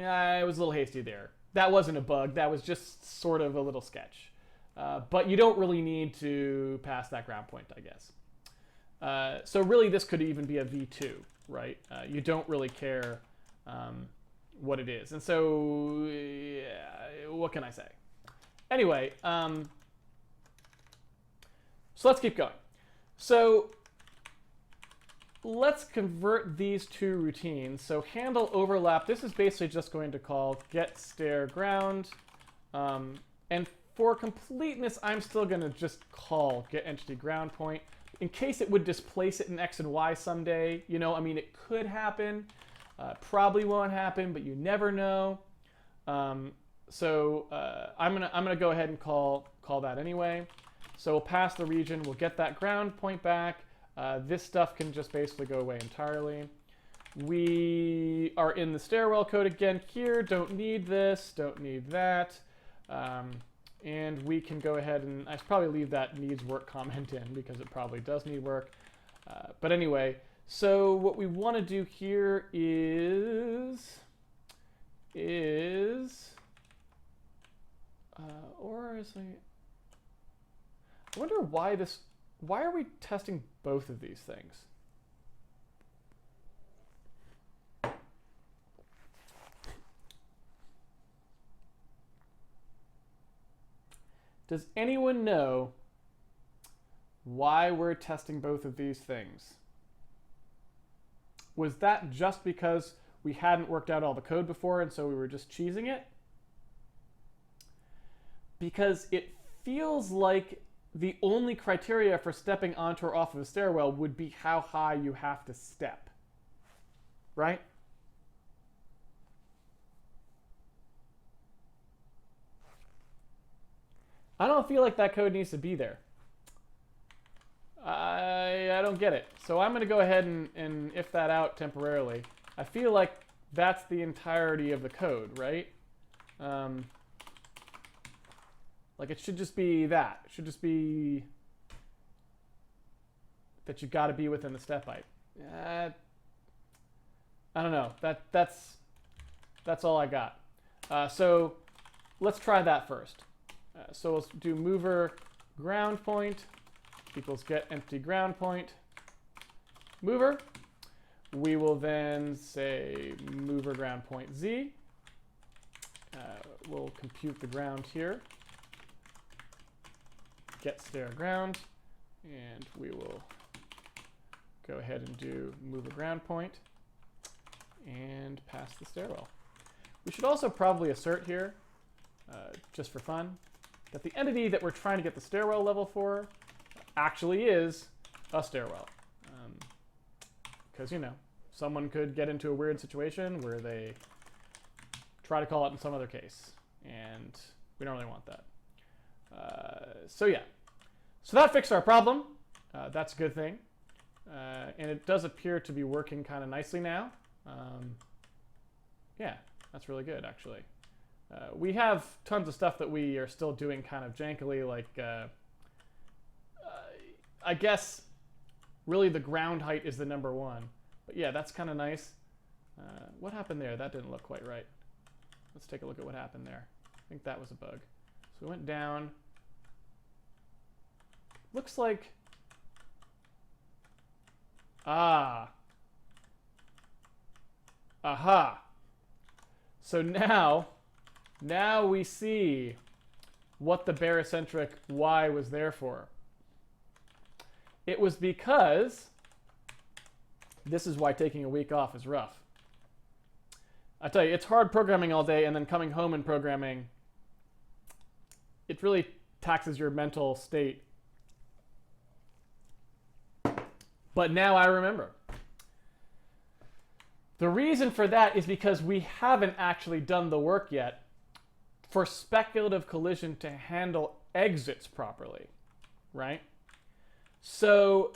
I was a little hasty there. That wasn't a bug. That was just sort of a little sketch. But you don't really need to pass that ground point, I guess. So really, this could even be a V2, right? You don't really care what it is. And so, what can I say? Anyway, so let's keep going. So let's convert these two routines. So handle overlap, this is basically just going to call get stair ground. And for completeness, I'm still going to just call get entity ground point in case it would displace it in X and Y someday. You know, I mean, it could happen. Probably won't happen, but you never know. So I'm gonna go ahead and call that anyway. So we'll pass the region. We'll get that ground point back. This stuff can just basically go away entirely. We are in the stairwell code again here. Don't need this. Don't need that. And we can go ahead and I should probably leave that needs work comment in because it probably does need work. But anyway, so what we want to do here I wonder why are we testing both of these things? Does anyone know why we're testing both of these things? Was that just because we hadn't worked out all the code before and so we were just cheesing it? Because it feels like the only criteria for stepping onto or off of a stairwell would be how high you have to step, right? I don't feel like that code needs to be there. I don't get it. So I'm going to go ahead and if that out temporarily. I feel like that's the entirety of the code, right? Like it should just be that. It should just be that you got to be within the step height. I don't know. That's all I got. So let's try that first. So we'll do mover ground point equals get empty ground point mover. We will then say mover ground point z. We'll compute the ground here. Get stair ground, and we will go ahead and do mover ground point and pass the stairwell. We should also probably assert here, just for fun, that the entity that we're trying to get the stairwell level for actually is a stairwell. Because, you know, someone could get into a weird situation where they try to call it in some other case, and we don't really want that. So yeah, so that fixed our problem. That's a good thing. And it does appear to be working kind of nicely now. Yeah, that's really good, actually. We have tons of stuff that we are still doing kind of jankily, like I guess really the ground height is the number one. But yeah, that's kind of nice. What happened there? That didn't look quite right. Let's take a look at what happened there. I think that was a bug. So we went down. Looks like... Ah. Aha. So now we see what the barycentric Y was there for. It was because this is why taking a week off is rough. I tell you, it's hard programming all day and then coming home and programming. It really taxes your mental state. But now I remember. The reason for that is because we haven't actually done the work yet for speculative collision to handle exits properly, right? So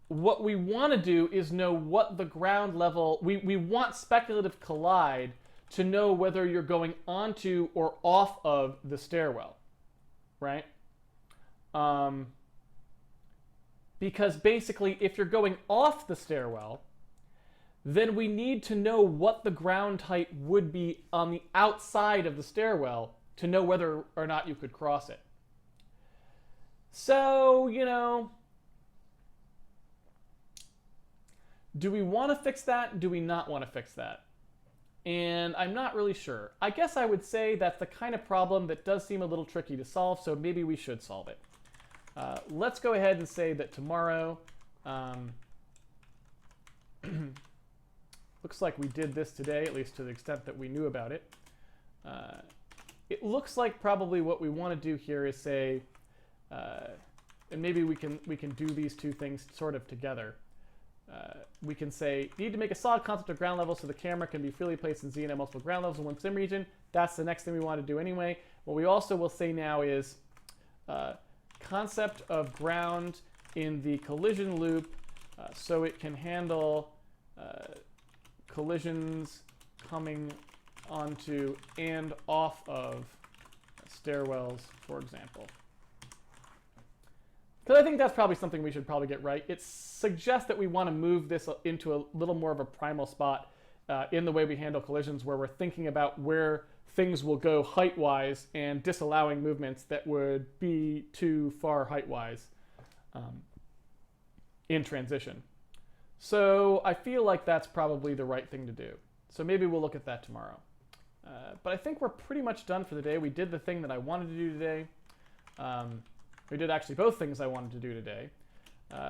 what we want to do is know what the ground level... We want speculative collide to know whether you're going onto or off of the stairwell, right? Because basically, if you're going off the stairwell, then we need to know what the ground height would be on the outside of the stairwell to know whether or not you could cross it. So, you know, do we want to fix that? Do we not want to fix that? And I'm not really sure. I guess I would say that's the kind of problem that does seem a little tricky to solve, so maybe we should solve it. Let's go ahead and say that tomorrow, looks like we did this today, at least to the extent that we knew about it. It looks like probably what we want to do here is say, and maybe we can do these two things sort of together. We can say, need to make a solid concept of ground level so the camera can be freely placed in Z and have multiple ground levels in one sim region. That's the next thing we want to do anyway. What we also will say now is concept of ground in the collision loop so it can handle collisions coming onto and off of stairwells, for example. because I think that's probably something we should probably get right. It suggests that we want to move this into a little more of a primal spot in the way we handle collisions, where we're thinking about where things will go height-wise and disallowing movements that would be too far height-wise in transition. So I feel like that's probably the right thing to do. So maybe we'll look at that tomorrow. But I think we're pretty much done for the day. We did the thing that I wanted to do today. We did actually both things I wanted to do today.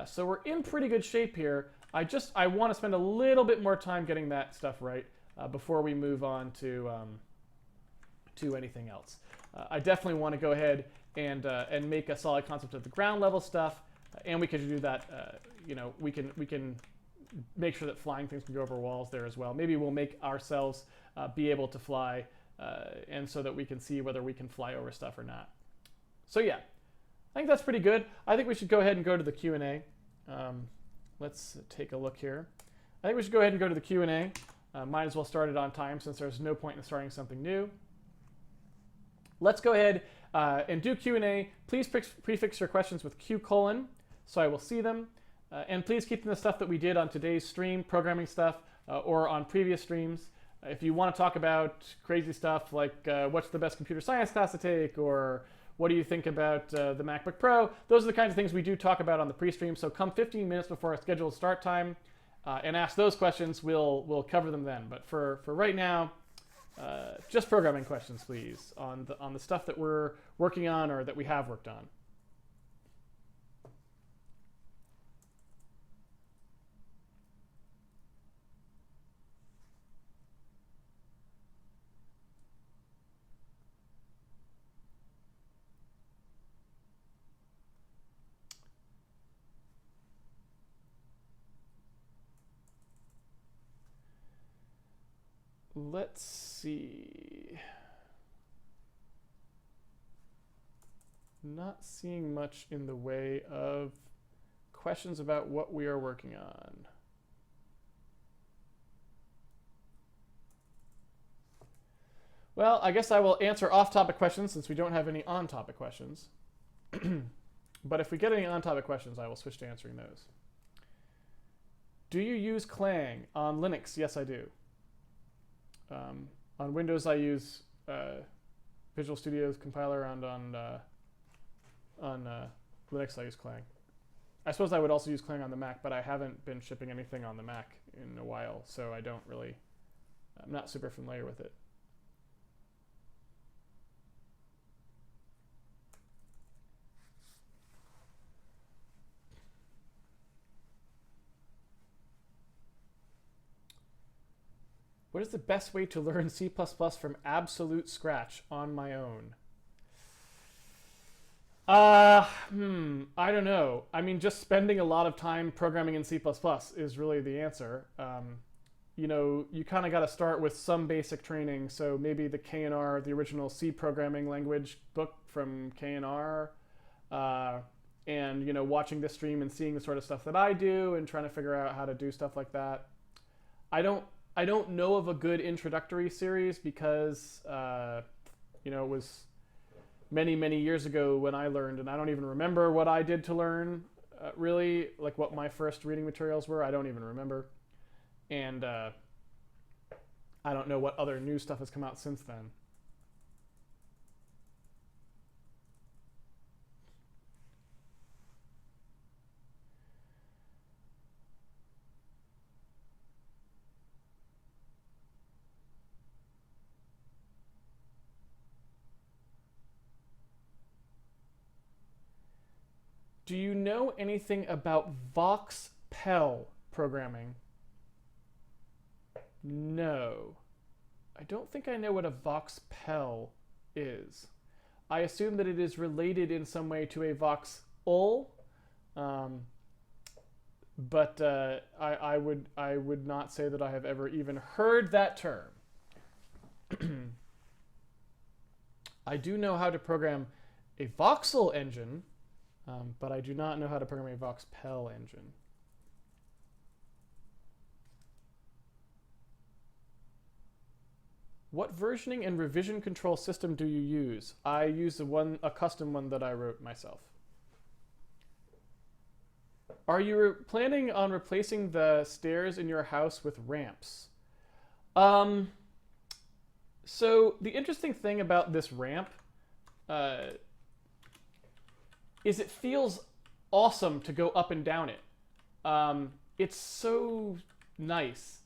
So we're in pretty good shape here. I want to spend a little bit more time getting that stuff right before we move on to anything else. I definitely want to go ahead and make a solid concept of the ground level stuff, and we can do that. We can make sure that flying things can go over walls there as well. Maybe we'll make ourselves be able to fly, and so that we can see whether we can fly over stuff or not. So yeah, I think that's pretty good. I think we should go ahead and go to the Q&A. Let's take a look here. I think we should go ahead and go to the Q&A. Might as well start it on time since there's no point in starting something new. Let's go ahead and do Q&A. Please prefix your questions with Q:, so I will see them. And please keep them the stuff that we did on today's stream, programming stuff, or on previous streams. If you want to talk about crazy stuff like what's the best computer science class to take, or what do you think about the MacBook Pro, those are the kinds of things we do talk about on the pre-stream. So come 15 minutes before our scheduled start time and ask those questions. We'll cover them then. But for right now, just programming questions, please, on the stuff that we're working on or that we have worked on. Let's see. Not seeing much in the way of questions about what we are working on. Well, I guess I will answer off-topic questions since we don't have any on-topic questions. But if we get any on-topic questions, I will switch to answering those. Do you use Clang on Linux? Yes, I do. On Windows, I use Visual Studio's compiler, and on Linux, I use Clang. I suppose I would also use Clang on the Mac, but I haven't been shipping anything on the Mac in a while, so I'm not super familiar with it. What is the best way to learn C++ from absolute scratch on my own? I don't know. I mean, just spending a lot of time programming in C++ is really the answer. You kind of got to start with some basic training. So maybe the K&R, the original C programming language book from K&R, and watching this stream and seeing the sort of stuff that I do and trying to figure out how to do stuff like that. I don't know of a good introductory series because, it was many, many years ago when I learned, and I don't even remember what I did to learn, really, like what my first reading materials were. I don't even remember. And I don't know what other new stuff has come out since then. Do you know anything about voxpel programming? No. I don't think I know what a voxpel is. I assume that it is related in some way to a voxel, but I would not say that I have ever even heard that term. I do know how to program a voxel engine, but I do not know how to program a voxpel engine. What versioning and revision control system do you use? I use a custom one that I wrote myself. Are you planning on replacing the stairs in your house with ramps? Um, so the interesting thing about this ramp uh, is it feels awesome to go up and down it. It's so nice.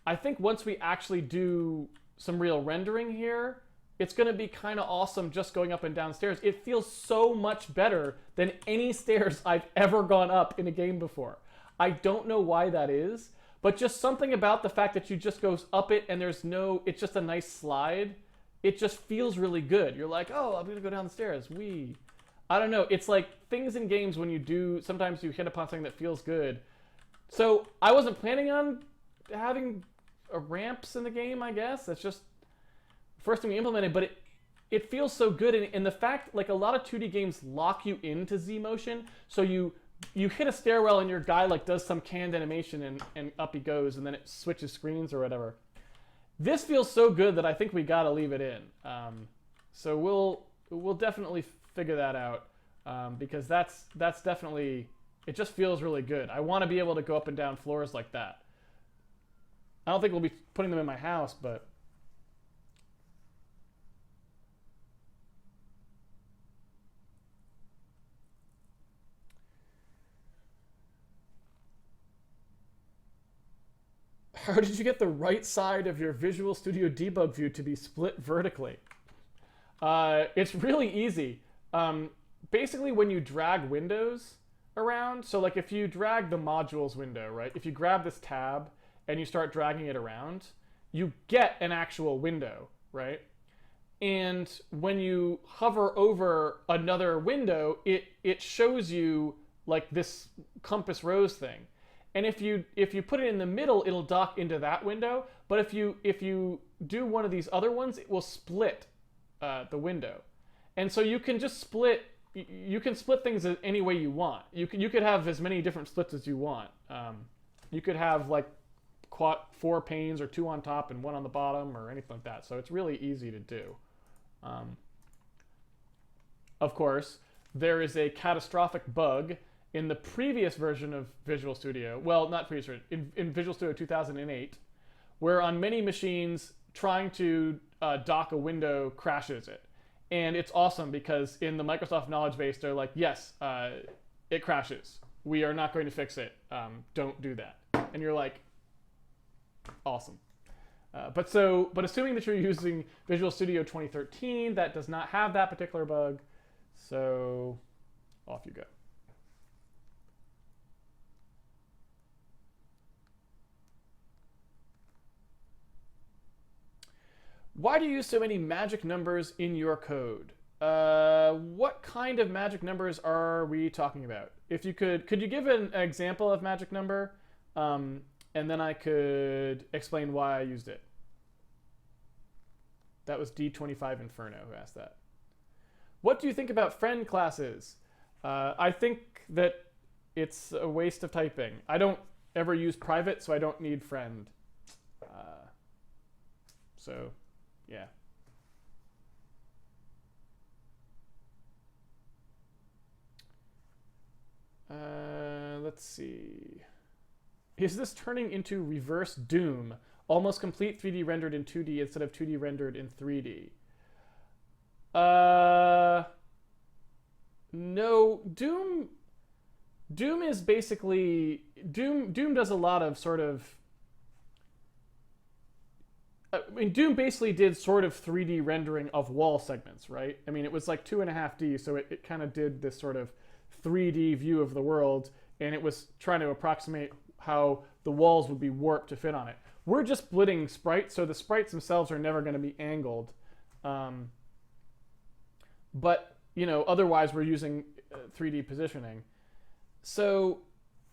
I think once we actually do some real rendering here, it's going to be kind of awesome just going up and down stairs. It feels so much better than any stairs I've ever gone up in a game before. I don't know why that is, but just something about the fact that you just goes up it and it's just a nice slide. It just feels really good. You're like, oh, I'm going to go down the stairs. Wee. I don't know. It's like things in games when you do, sometimes you hit upon something that feels good. So I wasn't planning on having ramps in the game, I guess. That's just first thing we implemented, but it feels so good. And the fact, like a lot of 2D games lock you into Z motion, so you hit a stairwell and your guy like does some canned animation and up he goes, and then it switches screens or whatever. This feels so good that I think we gotta leave it in. So we'll definitely figure that out because that's definitely, it just feels really good. I want to be able to go up and down floors like that. I don't think we'll be putting them in my house, but how did you get the right side of your Visual Studio debug view to be split vertically? It's really easy. Basically, when you drag windows around, so like if you drag the modules window, right? If you grab this tab and you start dragging it around, you get an actual window, right? And when you hover over another window, it shows you like this compass rose thing. And if you put it in the middle, it'll dock into that window. But if you do one of these other ones, it will split the window. And so you can just split. You can split things any way you want. You could have as many different splits as you want. You could have like 4 panes or 2 on top and 1 on the bottom or anything like that. So it's really easy to do. Of course, there is a catastrophic bug in the previous version of Visual Studio, well, not previous version, in Visual Studio 2008, where on many machines, trying to dock a window crashes it. And it's awesome because in the Microsoft knowledge base, they're like, yes, it crashes. We are not going to fix it. Don't do that. And you're like, awesome. But assuming that you're using Visual Studio 2013, that does not have that particular bug. So off you go. Why do you use so many magic numbers in your code? What kind of magic numbers are we talking about? If you could you give an example of magic number? And then I could explain why I used it. That was D25 Inferno who asked that. What do you think about friend classes? I think that it's a waste of typing. I don't ever use private, so I don't need friend. So, yeah. Let's see. Is this turning into reverse Doom? Almost complete 3D rendered in 2D instead of 2D rendered in 3D. No, Doom is basically Doom does a lot of sort of I mean, Doom basically did sort of 3D rendering of wall segments, right? I mean, it was like 2.5D, so it kind of did this sort of 3D view of the world, and it was trying to approximate how the walls would be warped to fit on it. We're just splitting sprites, so the sprites themselves are never going to be angled. But, you know, otherwise we're using 3D positioning. So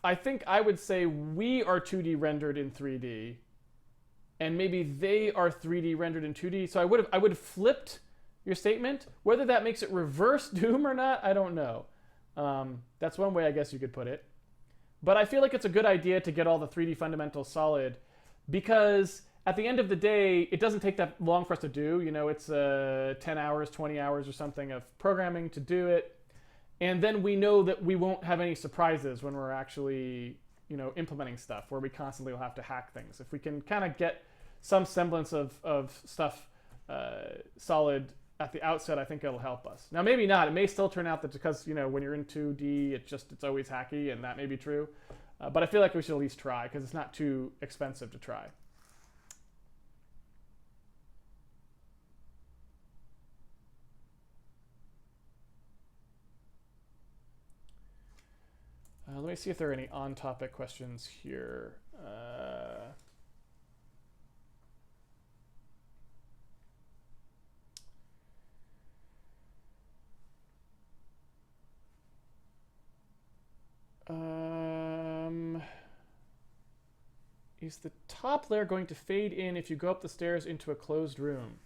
I think I would say we are 2D rendered in 3D, and maybe they are 3D rendered in 2D. So I would have flipped your statement. Whether that makes it reverse Doom or not, I don't know. That's one way I guess you could put it. But I feel like it's a good idea to get all the 3D fundamentals solid, because at the end of the day, it doesn't take that long for us to do. You know, it's 10 hours, 20 hours or something of programming to do it. And then we know that we won't have any surprises when we're actually, implementing stuff where we constantly will have to hack things. If we can kind of get some semblance of stuff solid at the outset, I think it'll help us. Now, maybe not. It may still turn out that because, when you're in 2D, it's always hacky, and that may be true. But I feel like we should at least try because it's not too expensive to try. Let me see if there are any on-topic questions here. Is the top layer going to fade in if you go up the stairs into a closed room?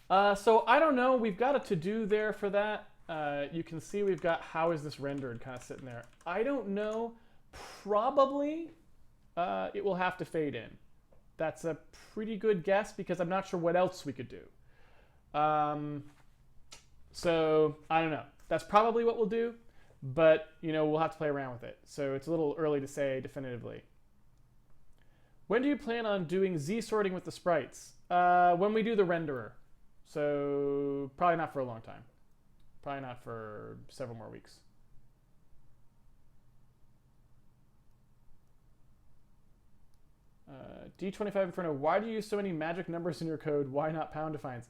So I don't know. We've got a to-do there for that. You can see we've got how is this rendered kind of sitting there. I don't know. Probably it will have to fade in. That's a pretty good guess because I'm not sure what else we could do. So I don't know. That's probably what we'll do, but we'll have to play around with it. So it's a little early to say definitively. When do you plan on doing Z sorting with the sprites? When we do the renderer. So probably not for a long time. Probably not for several more weeks. D25 Inferno, why do you use so many magic numbers in your code? Why not pound defiance?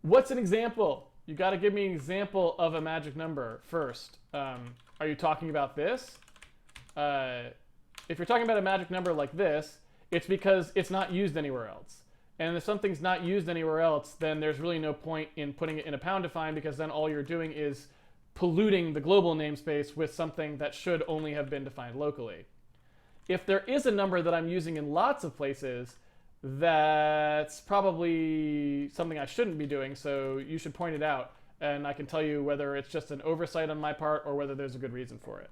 What's an example? You got to give me an example of a magic number first. Are you talking about this? If you're talking about a magic number like this, it's because it's not used anywhere else. And if something's not used anywhere else, then there's really no point in putting it in a pound define because then all you're doing is polluting the global namespace with something that should only have been defined locally. If there is a number that I'm using in lots of places, that's probably something I shouldn't be doing, so you should point it out, and I can tell you whether it's just an oversight on my part or whether there's a good reason for it.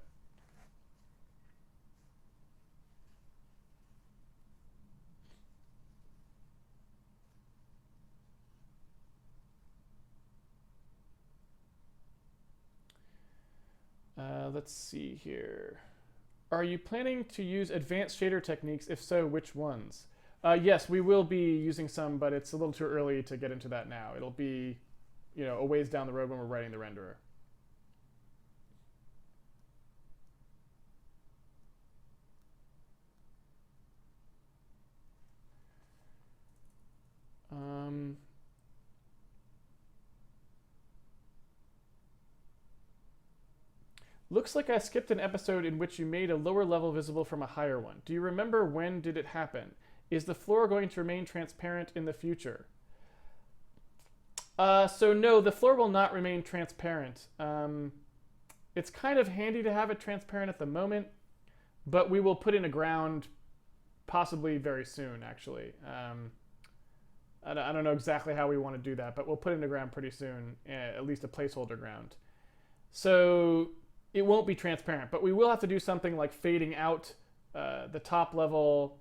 Let's see here. Are you planning to use advanced shader techniques? If so, which ones? Yes, we will be using some, but it's a little too early to get into that now. It'll be, a ways down the road when we're writing the renderer. Looks like I skipped an episode in which you made a lower level visible from a higher one. Do you remember when did it happen? Is the floor going to remain transparent in the future? So no, the floor will not remain transparent. It's kind of handy to have it transparent at the moment, but we will put in a ground possibly very soon, actually. I don't know exactly how we want to do that, but we'll put in a ground pretty soon, at least a placeholder ground. So it won't be transparent, but we will have to do something like fading out the top level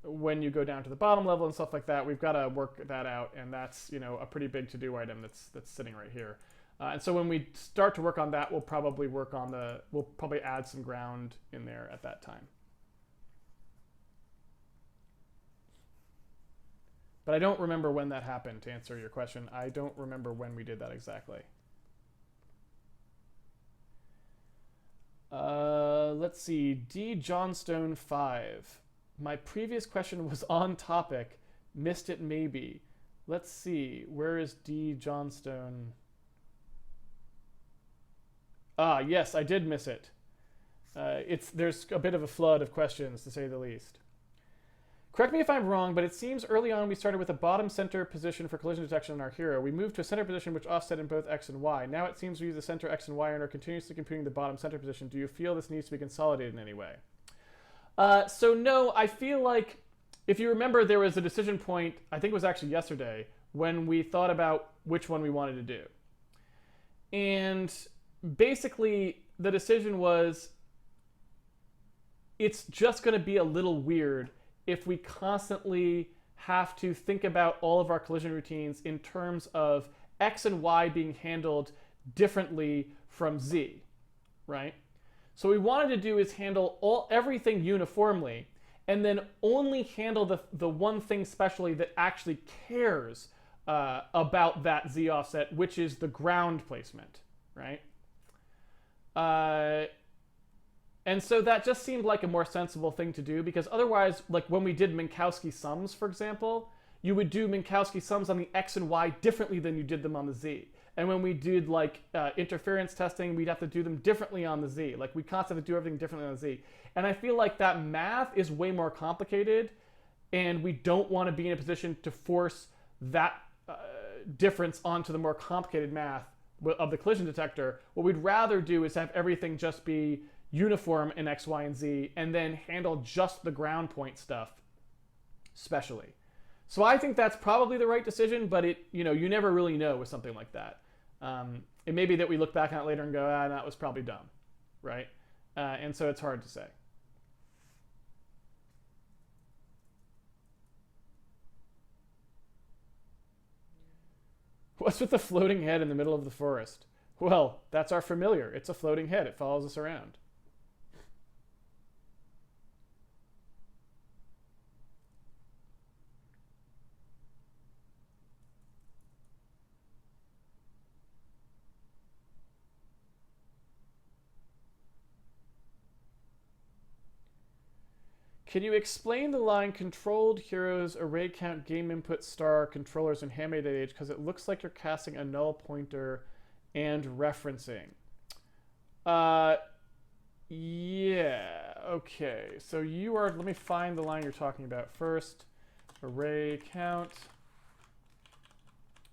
when you go down to the bottom level and stuff like that. We've got to work that out, and that's a pretty big to-do item that's sitting right here. And so when we start to work on that, we'll probably add some ground in there at that time. But I don't remember when that happened, to answer your question. I don't remember when we did that exactly. Let's see, D. Johnstone 5. My previous question was on topic. Missed it maybe. Let's see, where is D. Johnstone? Ah, yes, I did miss it. There's a bit of a flood of questions, to say the least. Correct me if I'm wrong, but it seems early on we started with a bottom center position for collision detection on our hero. We moved to a center position which offset in both X and Y. Now it seems we use the center X and Y and are continuously computing the bottom center position. Do you feel this needs to be consolidated in any way? So no, I feel like, if you remember, there was a decision point, I think it was actually yesterday, when we thought about which one we wanted to do. And basically, the decision was, it's just going to be a little weird if we constantly have to think about all of our collision routines in terms of X and Y being handled differently from Z. right? So what we wanted to do is handle everything uniformly, and then only handle the one thing specially that actually cares about that z offset, which is the ground placement, right? And so that just seemed like a more sensible thing to do, because otherwise, like when we did Minkowski sums, for example, you would do Minkowski sums on the x and y differently than you did them on the z. And when we did like interference testing, we'd have to do them differently on the z. Like we constantly do everything differently on the z. And I feel like that math is way more complicated, and we don't want to be in a position to force that difference onto the more complicated math of the collision detector. What we'd rather do is have everything just be uniform in x, y, and z, and then handle just the ground point stuff specially. So I think that's probably the right decision, but you never really know with something like that. It may be that we look back on it later and go, that was probably dumb, right? And so it's hard to say. What's with the floating head in the middle of the forest? Well, that's our familiar. It's a floating head. It follows us around. Can you explain the line controlled heroes array count game input star controllers in Handmade Age, because it looks like you're casting a null pointer and referencing? Yeah, okay. So you are, let me find the line you're talking about first. Array count.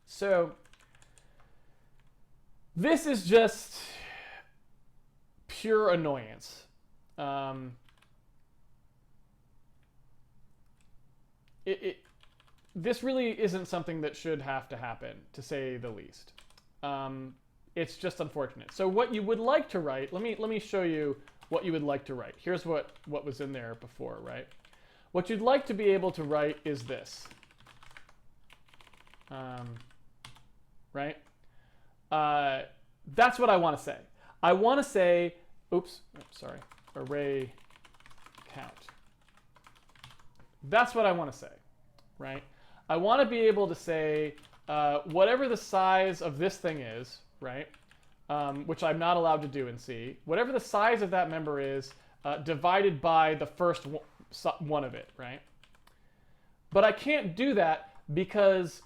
So this is just pure annoyance. This really isn't something that should have to happen, to say the least. It's just unfortunate. So what you would like to write, let me show you what you would like to write. Here's what was in there before, right? What you'd like to be able to write is this, right? That's what I want to say. I want to say, array count. That's what I want to say, right? I want to be able to say whatever the size of this thing is, right? Which I'm not allowed to do in C. Whatever the size of that member is, divided by the first one of it, right? But I can't do that because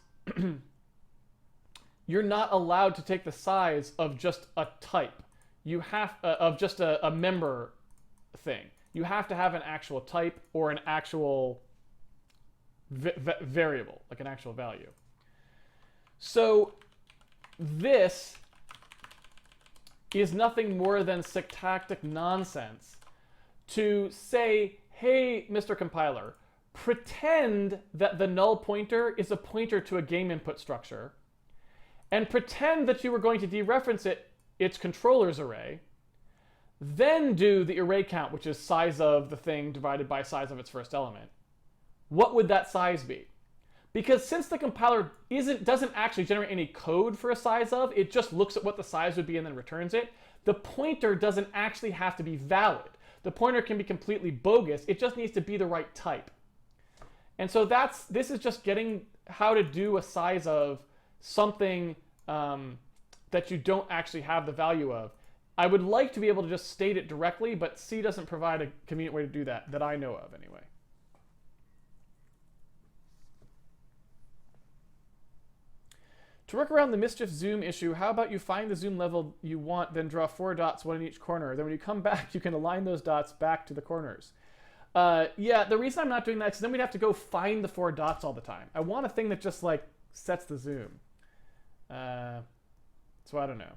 you're not allowed to take the size of just a type. You have of just a member thing. You have to have an actual type or an actual variable, like an actual value. So this is nothing more than syntactic nonsense to say, hey, Mr. Compiler, pretend that the null pointer is a pointer to a game input structure, and pretend that you were going to dereference its controllers array, then do the array count, which is size of the thing divided by size of its first element. What would that size be? Because since the compiler doesn't actually generate any code for a size of, it just looks at what the size would be and then returns it, the pointer doesn't actually have to be valid. The pointer can be completely bogus. It just needs to be the right type. And so this is just getting how to do a size of something that you don't actually have the value of. I would like to be able to just state it directly, but C doesn't provide a convenient way to do that I know of anyway. To work around the mischief zoom issue, how about you find the zoom level you want, then draw 4 dots, one in each corner. Then when you come back, you can align those dots back to the corners. Yeah, the reason I'm not doing that is then we'd have to go find the 4 dots all the time. I want a thing that just like sets the zoom. So I don't know.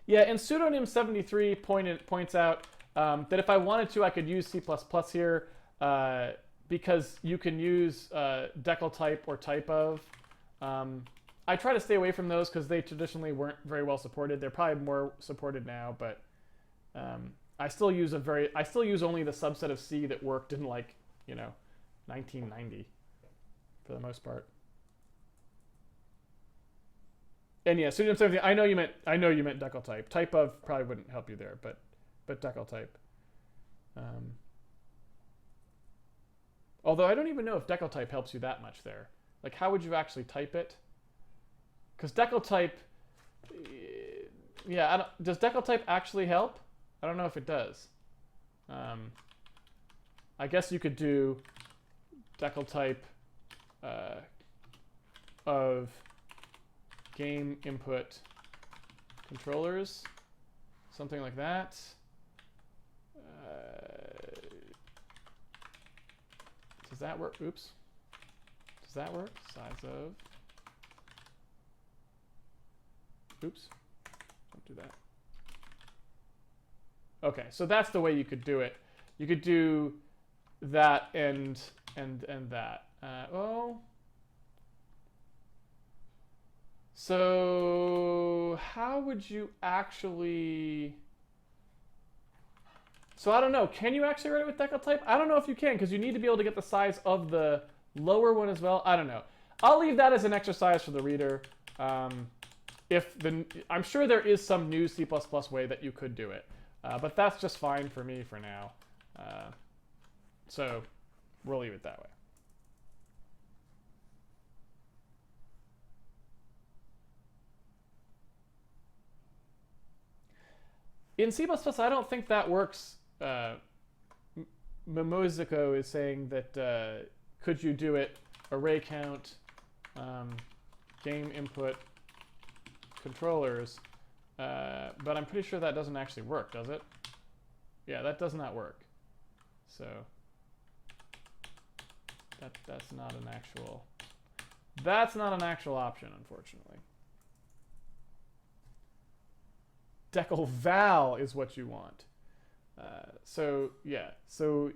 Yeah, and pseudonym73 points out that if I wanted to, I could use C++ here because you can use decal type or type of. I try to stay away from those because they traditionally weren't very well supported. They're probably more supported now, but I still use only the subset of C that worked in 1990 for the most part. And yeah, pseudonym 17. I know you meant decal type. Type of probably wouldn't help you there, but decal type. Although I don't even know if decal type helps you that much there. Like, how would you actually type it? Because decal type, yeah, does decal type actually help? I don't know if it does. I guess you could do decal type of game input controllers, something like that. Does that work? Oops. Does that work? Size of. Oops. Don't do that. Okay, so that's the way you could do it. You could do that and that. Oh. So how would you actually? So I don't know. Can you actually write it with decal type? I don't know if you can, because you need to be able to get the size of the lower one as well. I don't know. I'll leave that as an exercise for the reader. I'm sure there is some new C++ way that you could do it, but that's just fine for me for now. So we'll leave it that way. In C++, I don't think that works. Mimozico is saying that could you do it array count game input controllers, but I'm pretty sure that doesn't actually work, does it? Yeah, that does not work. So that's not an actual option, unfortunately. Decal val is what you want. So yeah, so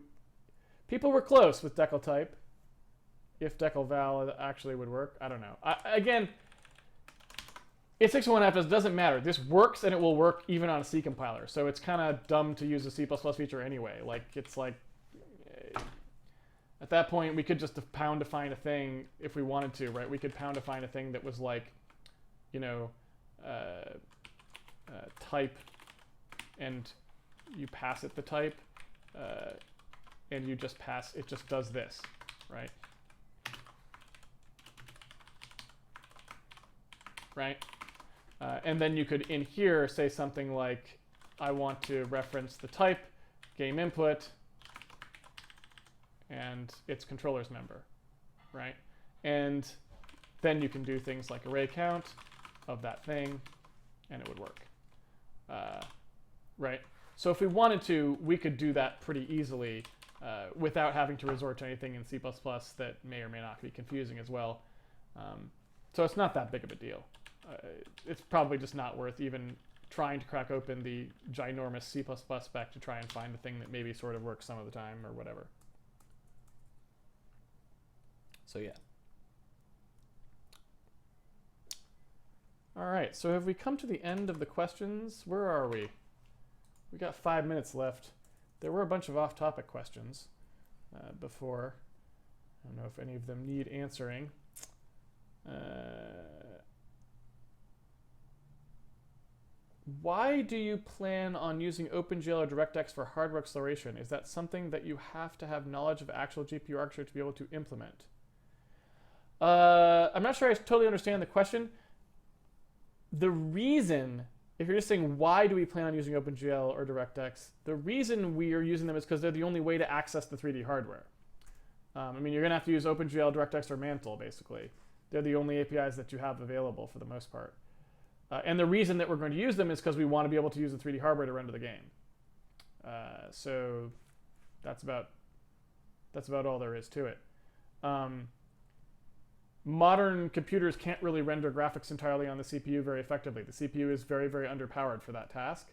people were close with decal type. If decal val actually would work, I don't know. Again, it's 6.1 it doesn't matter. This works, and it will work even on a C compiler. So it's kind of dumb to use a C++ feature anyway. Like, it's like, at that point, we could just pound define a thing if we wanted to, right? We could pound define a thing that was like, you know, type, and you pass it the type, and you just pass, it just does this, right? Right? And then you could, in here, say something like, I want to reference the type, game input, and its controller's member, right? And then you can do things like array count of that thing, and it would work. Right? So if we wanted to, we could do that pretty easily without having to resort to anything in C++ that may or may not be confusing as well. So it's not that big of a deal. It's probably just not worth even trying to crack open the ginormous C++ spec to try and find the thing that maybe sort of works some of the time or whatever. So yeah. All right, so have we come to the end of the questions? Where are we? We got 5 minutes left. There were a bunch of off-topic questions before. I don't know if any of them need answering. Why do you plan on using OpenGL or DirectX for hardware acceleration? Is that something that you have to have knowledge of actual GPU architecture to be able to implement? I'm not sure I totally understand the question. The reason, if you're just saying why do we plan on using OpenGL or DirectX, the reason we are using them is because they're the only way to access the 3D hardware. I mean, you're going to have to use OpenGL, DirectX, or Mantle, basically. They're the only APIs that you have available for the most part. And the reason that we're going to use them is because we want to be able to use the 3D hardware to render the game. So that's about all there is to it. Modern computers can't really render graphics entirely on the CPU very effectively. The CPU is very, very underpowered for that task.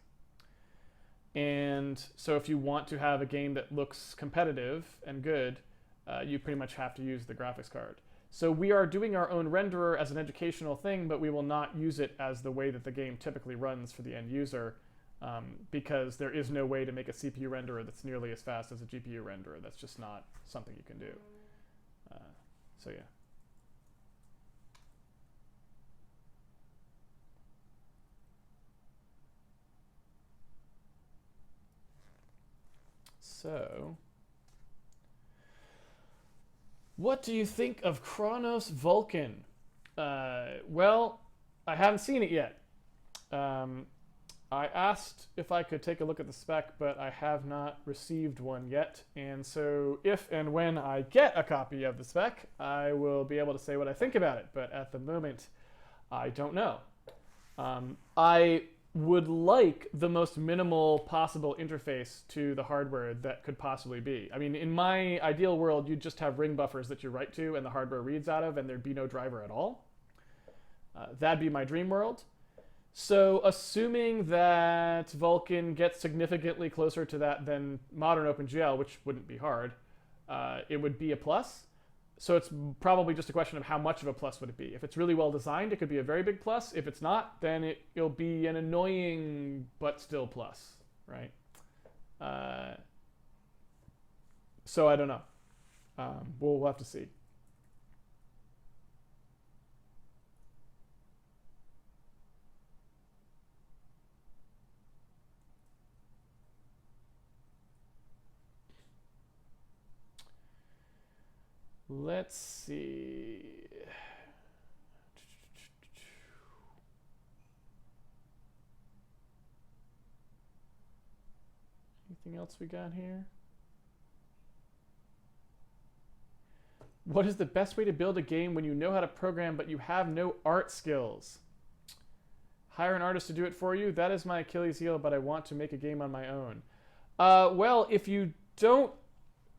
And so if you want to have a game that looks competitive and good, you pretty much have to use the graphics card. So we are doing our own renderer as an educational thing, but we will not use it as the way that the game typically runs for the end user, because there is no way to make a CPU renderer that's nearly as fast as a GPU renderer. That's just not something you can do. So yeah. So, what do you think of Kronos Vulcan? Well, I haven't seen it yet. I asked if I could take a look at the spec, but I have not received one yet. And so if and when I get a copy of the spec, I will be able to say what I think about it. But at the moment, I don't know. I would like the most minimal possible interface to the hardware that could possibly be. I mean, in my ideal world, you'd just have ring buffers that you write to and the hardware reads out of, and there'd be no driver at all. That'd be my dream world. So assuming that Vulkan gets significantly closer to that than modern OpenGL, which wouldn't be hard, it would be a plus. So it's probably just a question of how much of a plus would it be. If it's really well designed, it could be a very big plus. If it's not, then it'll be an annoying but still plus, right? So I don't know. We'll have to see. Let's see. Anything else we got here? What is the best way to build a game when you know how to program but you have no art skills? Hire an artist to do it for you? That is my Achilles heel, but I want to make a game on my own. Well, if you don't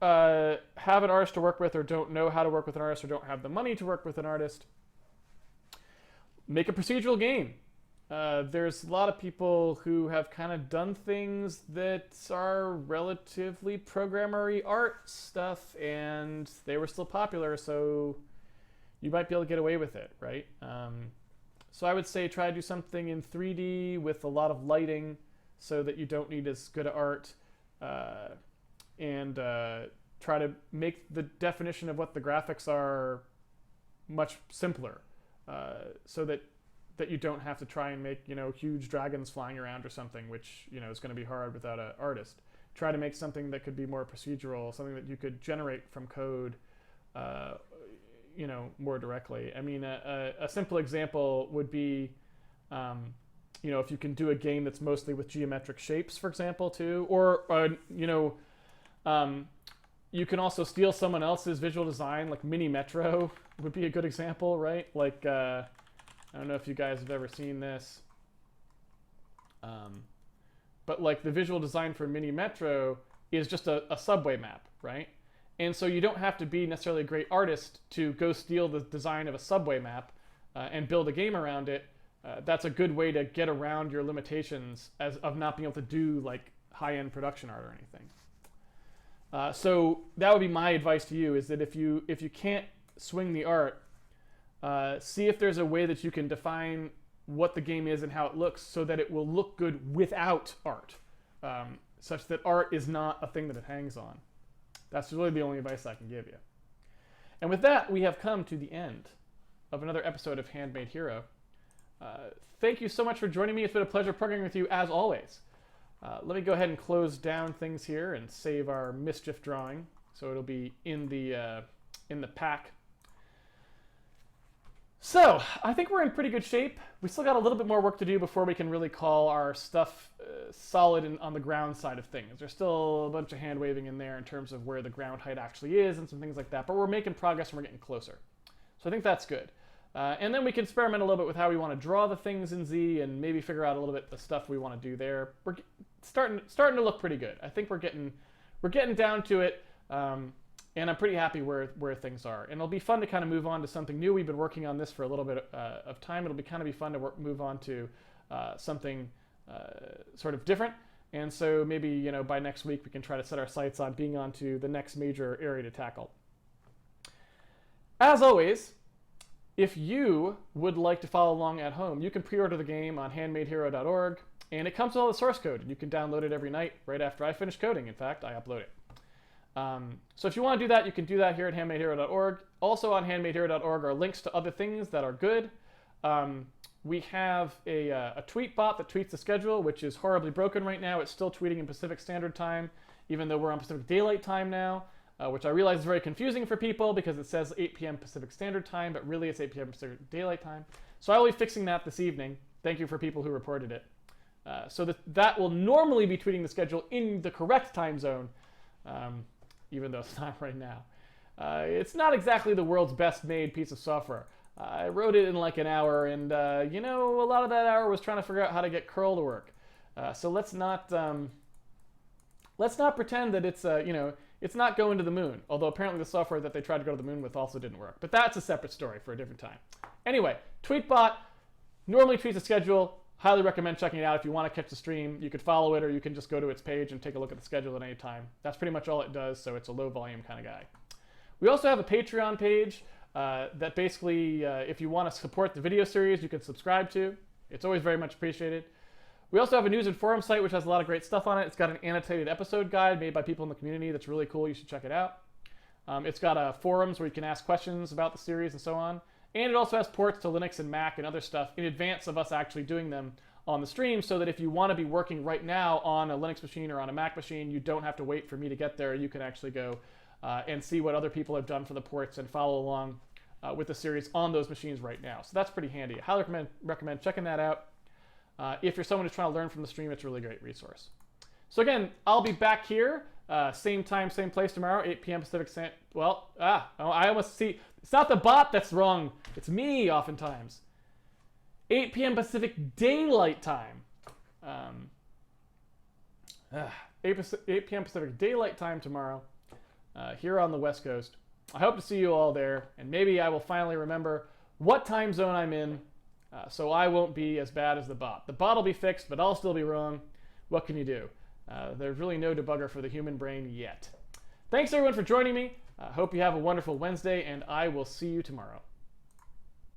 have an artist to work with, or don't know how to work with an artist, or don't have the money to work with an artist, make a procedural game. There's a lot of people who have kind of done things that are relatively programmery art stuff, and they were still popular, so you might be able to get away with it, right? So I would say try to do something in 3D with a lot of lighting so that you don't need as good art. And try to make the definition of what the graphics are much simpler, so that you don't have to try and make huge dragons flying around or something, which is going to be hard without an artist. Try to make something that could be more procedural, something that you could generate from code, more directly. I mean, a simple example would be, if you can do a game that's mostly with geometric shapes, for example, too, or you can also steal someone else's visual design, like Mini Metro would be a good example, right? Like, I don't know if you guys have ever seen this, but like the visual design for Mini Metro is just a subway map, right? And so you don't have to be necessarily a great artist to go steal the design of a subway map and build a game around it. That's a good way to get around your limitations of not being able to do like high-end production art or anything. So that would be my advice to you, is that if you can't swing the art, see if there's a way that you can define what the game is and how it looks so that it will look good without art, such that art is not a thing that it hangs on. That's really the only advice I can give you. And with that, we have come to the end of another episode of Handmade Hero. Thank you so much for joining me. It's been a pleasure programming with you as always. Let me go ahead and close down things here and save our mischief drawing, so it'll be in the pack. So I think we're in pretty good shape. We still got a little bit more work to do before we can really call our stuff solid on the ground side of things. There's still a bunch of hand waving in there in terms of where the ground height actually is and some things like that, but we're making progress and we're getting closer. So I think that's good. And then we can experiment a little bit with how we want to draw the things in Z and maybe figure out a little bit the stuff we want to do there. We're starting to look pretty good. I think we're getting down to it, and I'm pretty happy where things are. And it'll be fun to kind of move on to something new. We've been working on this for a little bit of time. It'll be kind of fun to move on to something sort of different. And so maybe by next week we can try to set our sights on being onto the next major area to tackle. As always, if you would like to follow along at home, you can pre-order the game on handmadehero.org, and it comes with all the source code, and you can download it every night right after I finish coding. In fact, I upload it. So if you want to do that, you can do that here at handmadehero.org. Also on handmadehero.org are links to other things that are good. We have a tweet bot that tweets the schedule, which is horribly broken right now. It's still tweeting in Pacific Standard Time. even though we're on Pacific Daylight Time now, which I realize is very confusing for people because it says 8 p.m. Pacific Standard Time, but really it's 8 p.m. Pacific Daylight Time. So I will be fixing that this evening. Thank you for people who reported it. So that will normally be tweeting the schedule in the correct time zone, even though it's not right now. It's not exactly the world's best made piece of software. I wrote it in like an hour, and you know, a lot of that hour was trying to figure out how to get curl to work. So let's not pretend that it's you know, it's not going to the moon. Although apparently the software that they tried to go to the moon with also didn't work. But that's a separate story for a different time. Anyway, Tweetbot normally tweets a schedule. Highly recommend checking it out. If you want to catch the stream, you could follow it, or you can just go to its page and take a look at the schedule at any time. That's pretty much all it does, so it's a low volume kind of guy. We also have a Patreon page that basically, if you want to support the video series, you can subscribe to. It's always very much appreciated. We also have a news and forum site which has a lot of great stuff on it. It's got an annotated episode guide made by people in the community that's really cool. You should check it out. It's got forums where you can ask questions about the series and so on. And it also has ports to Linux and Mac and other stuff in advance of us actually doing them on the stream, so that if you want to be working right now on a Linux machine or on a Mac machine, you don't have to wait for me to get there. You can actually go and see what other people have done for the ports and follow along with the series on those machines right now. So that's pretty handy. I highly recommend checking that out. If you're someone who's trying to learn from the stream, it's a really great resource. So again, I'll be back here, same time, same place tomorrow, 8 p.m. Pacific Standard. Well, I almost see. It's not the bot that's wrong. It's me, oftentimes. 8 p.m. Pacific Daylight Time. 8 p.m. Pacific Daylight Time tomorrow, here on the West Coast. I hope to see you all there, and maybe I will finally remember what time zone I'm in, so I won't be as bad as the bot. The bot will be fixed, but I'll still be wrong. What can you do? There's really no debugger for the human brain yet. Thanks everyone for joining me. Hope you have a wonderful Wednesday, and I will see you tomorrow.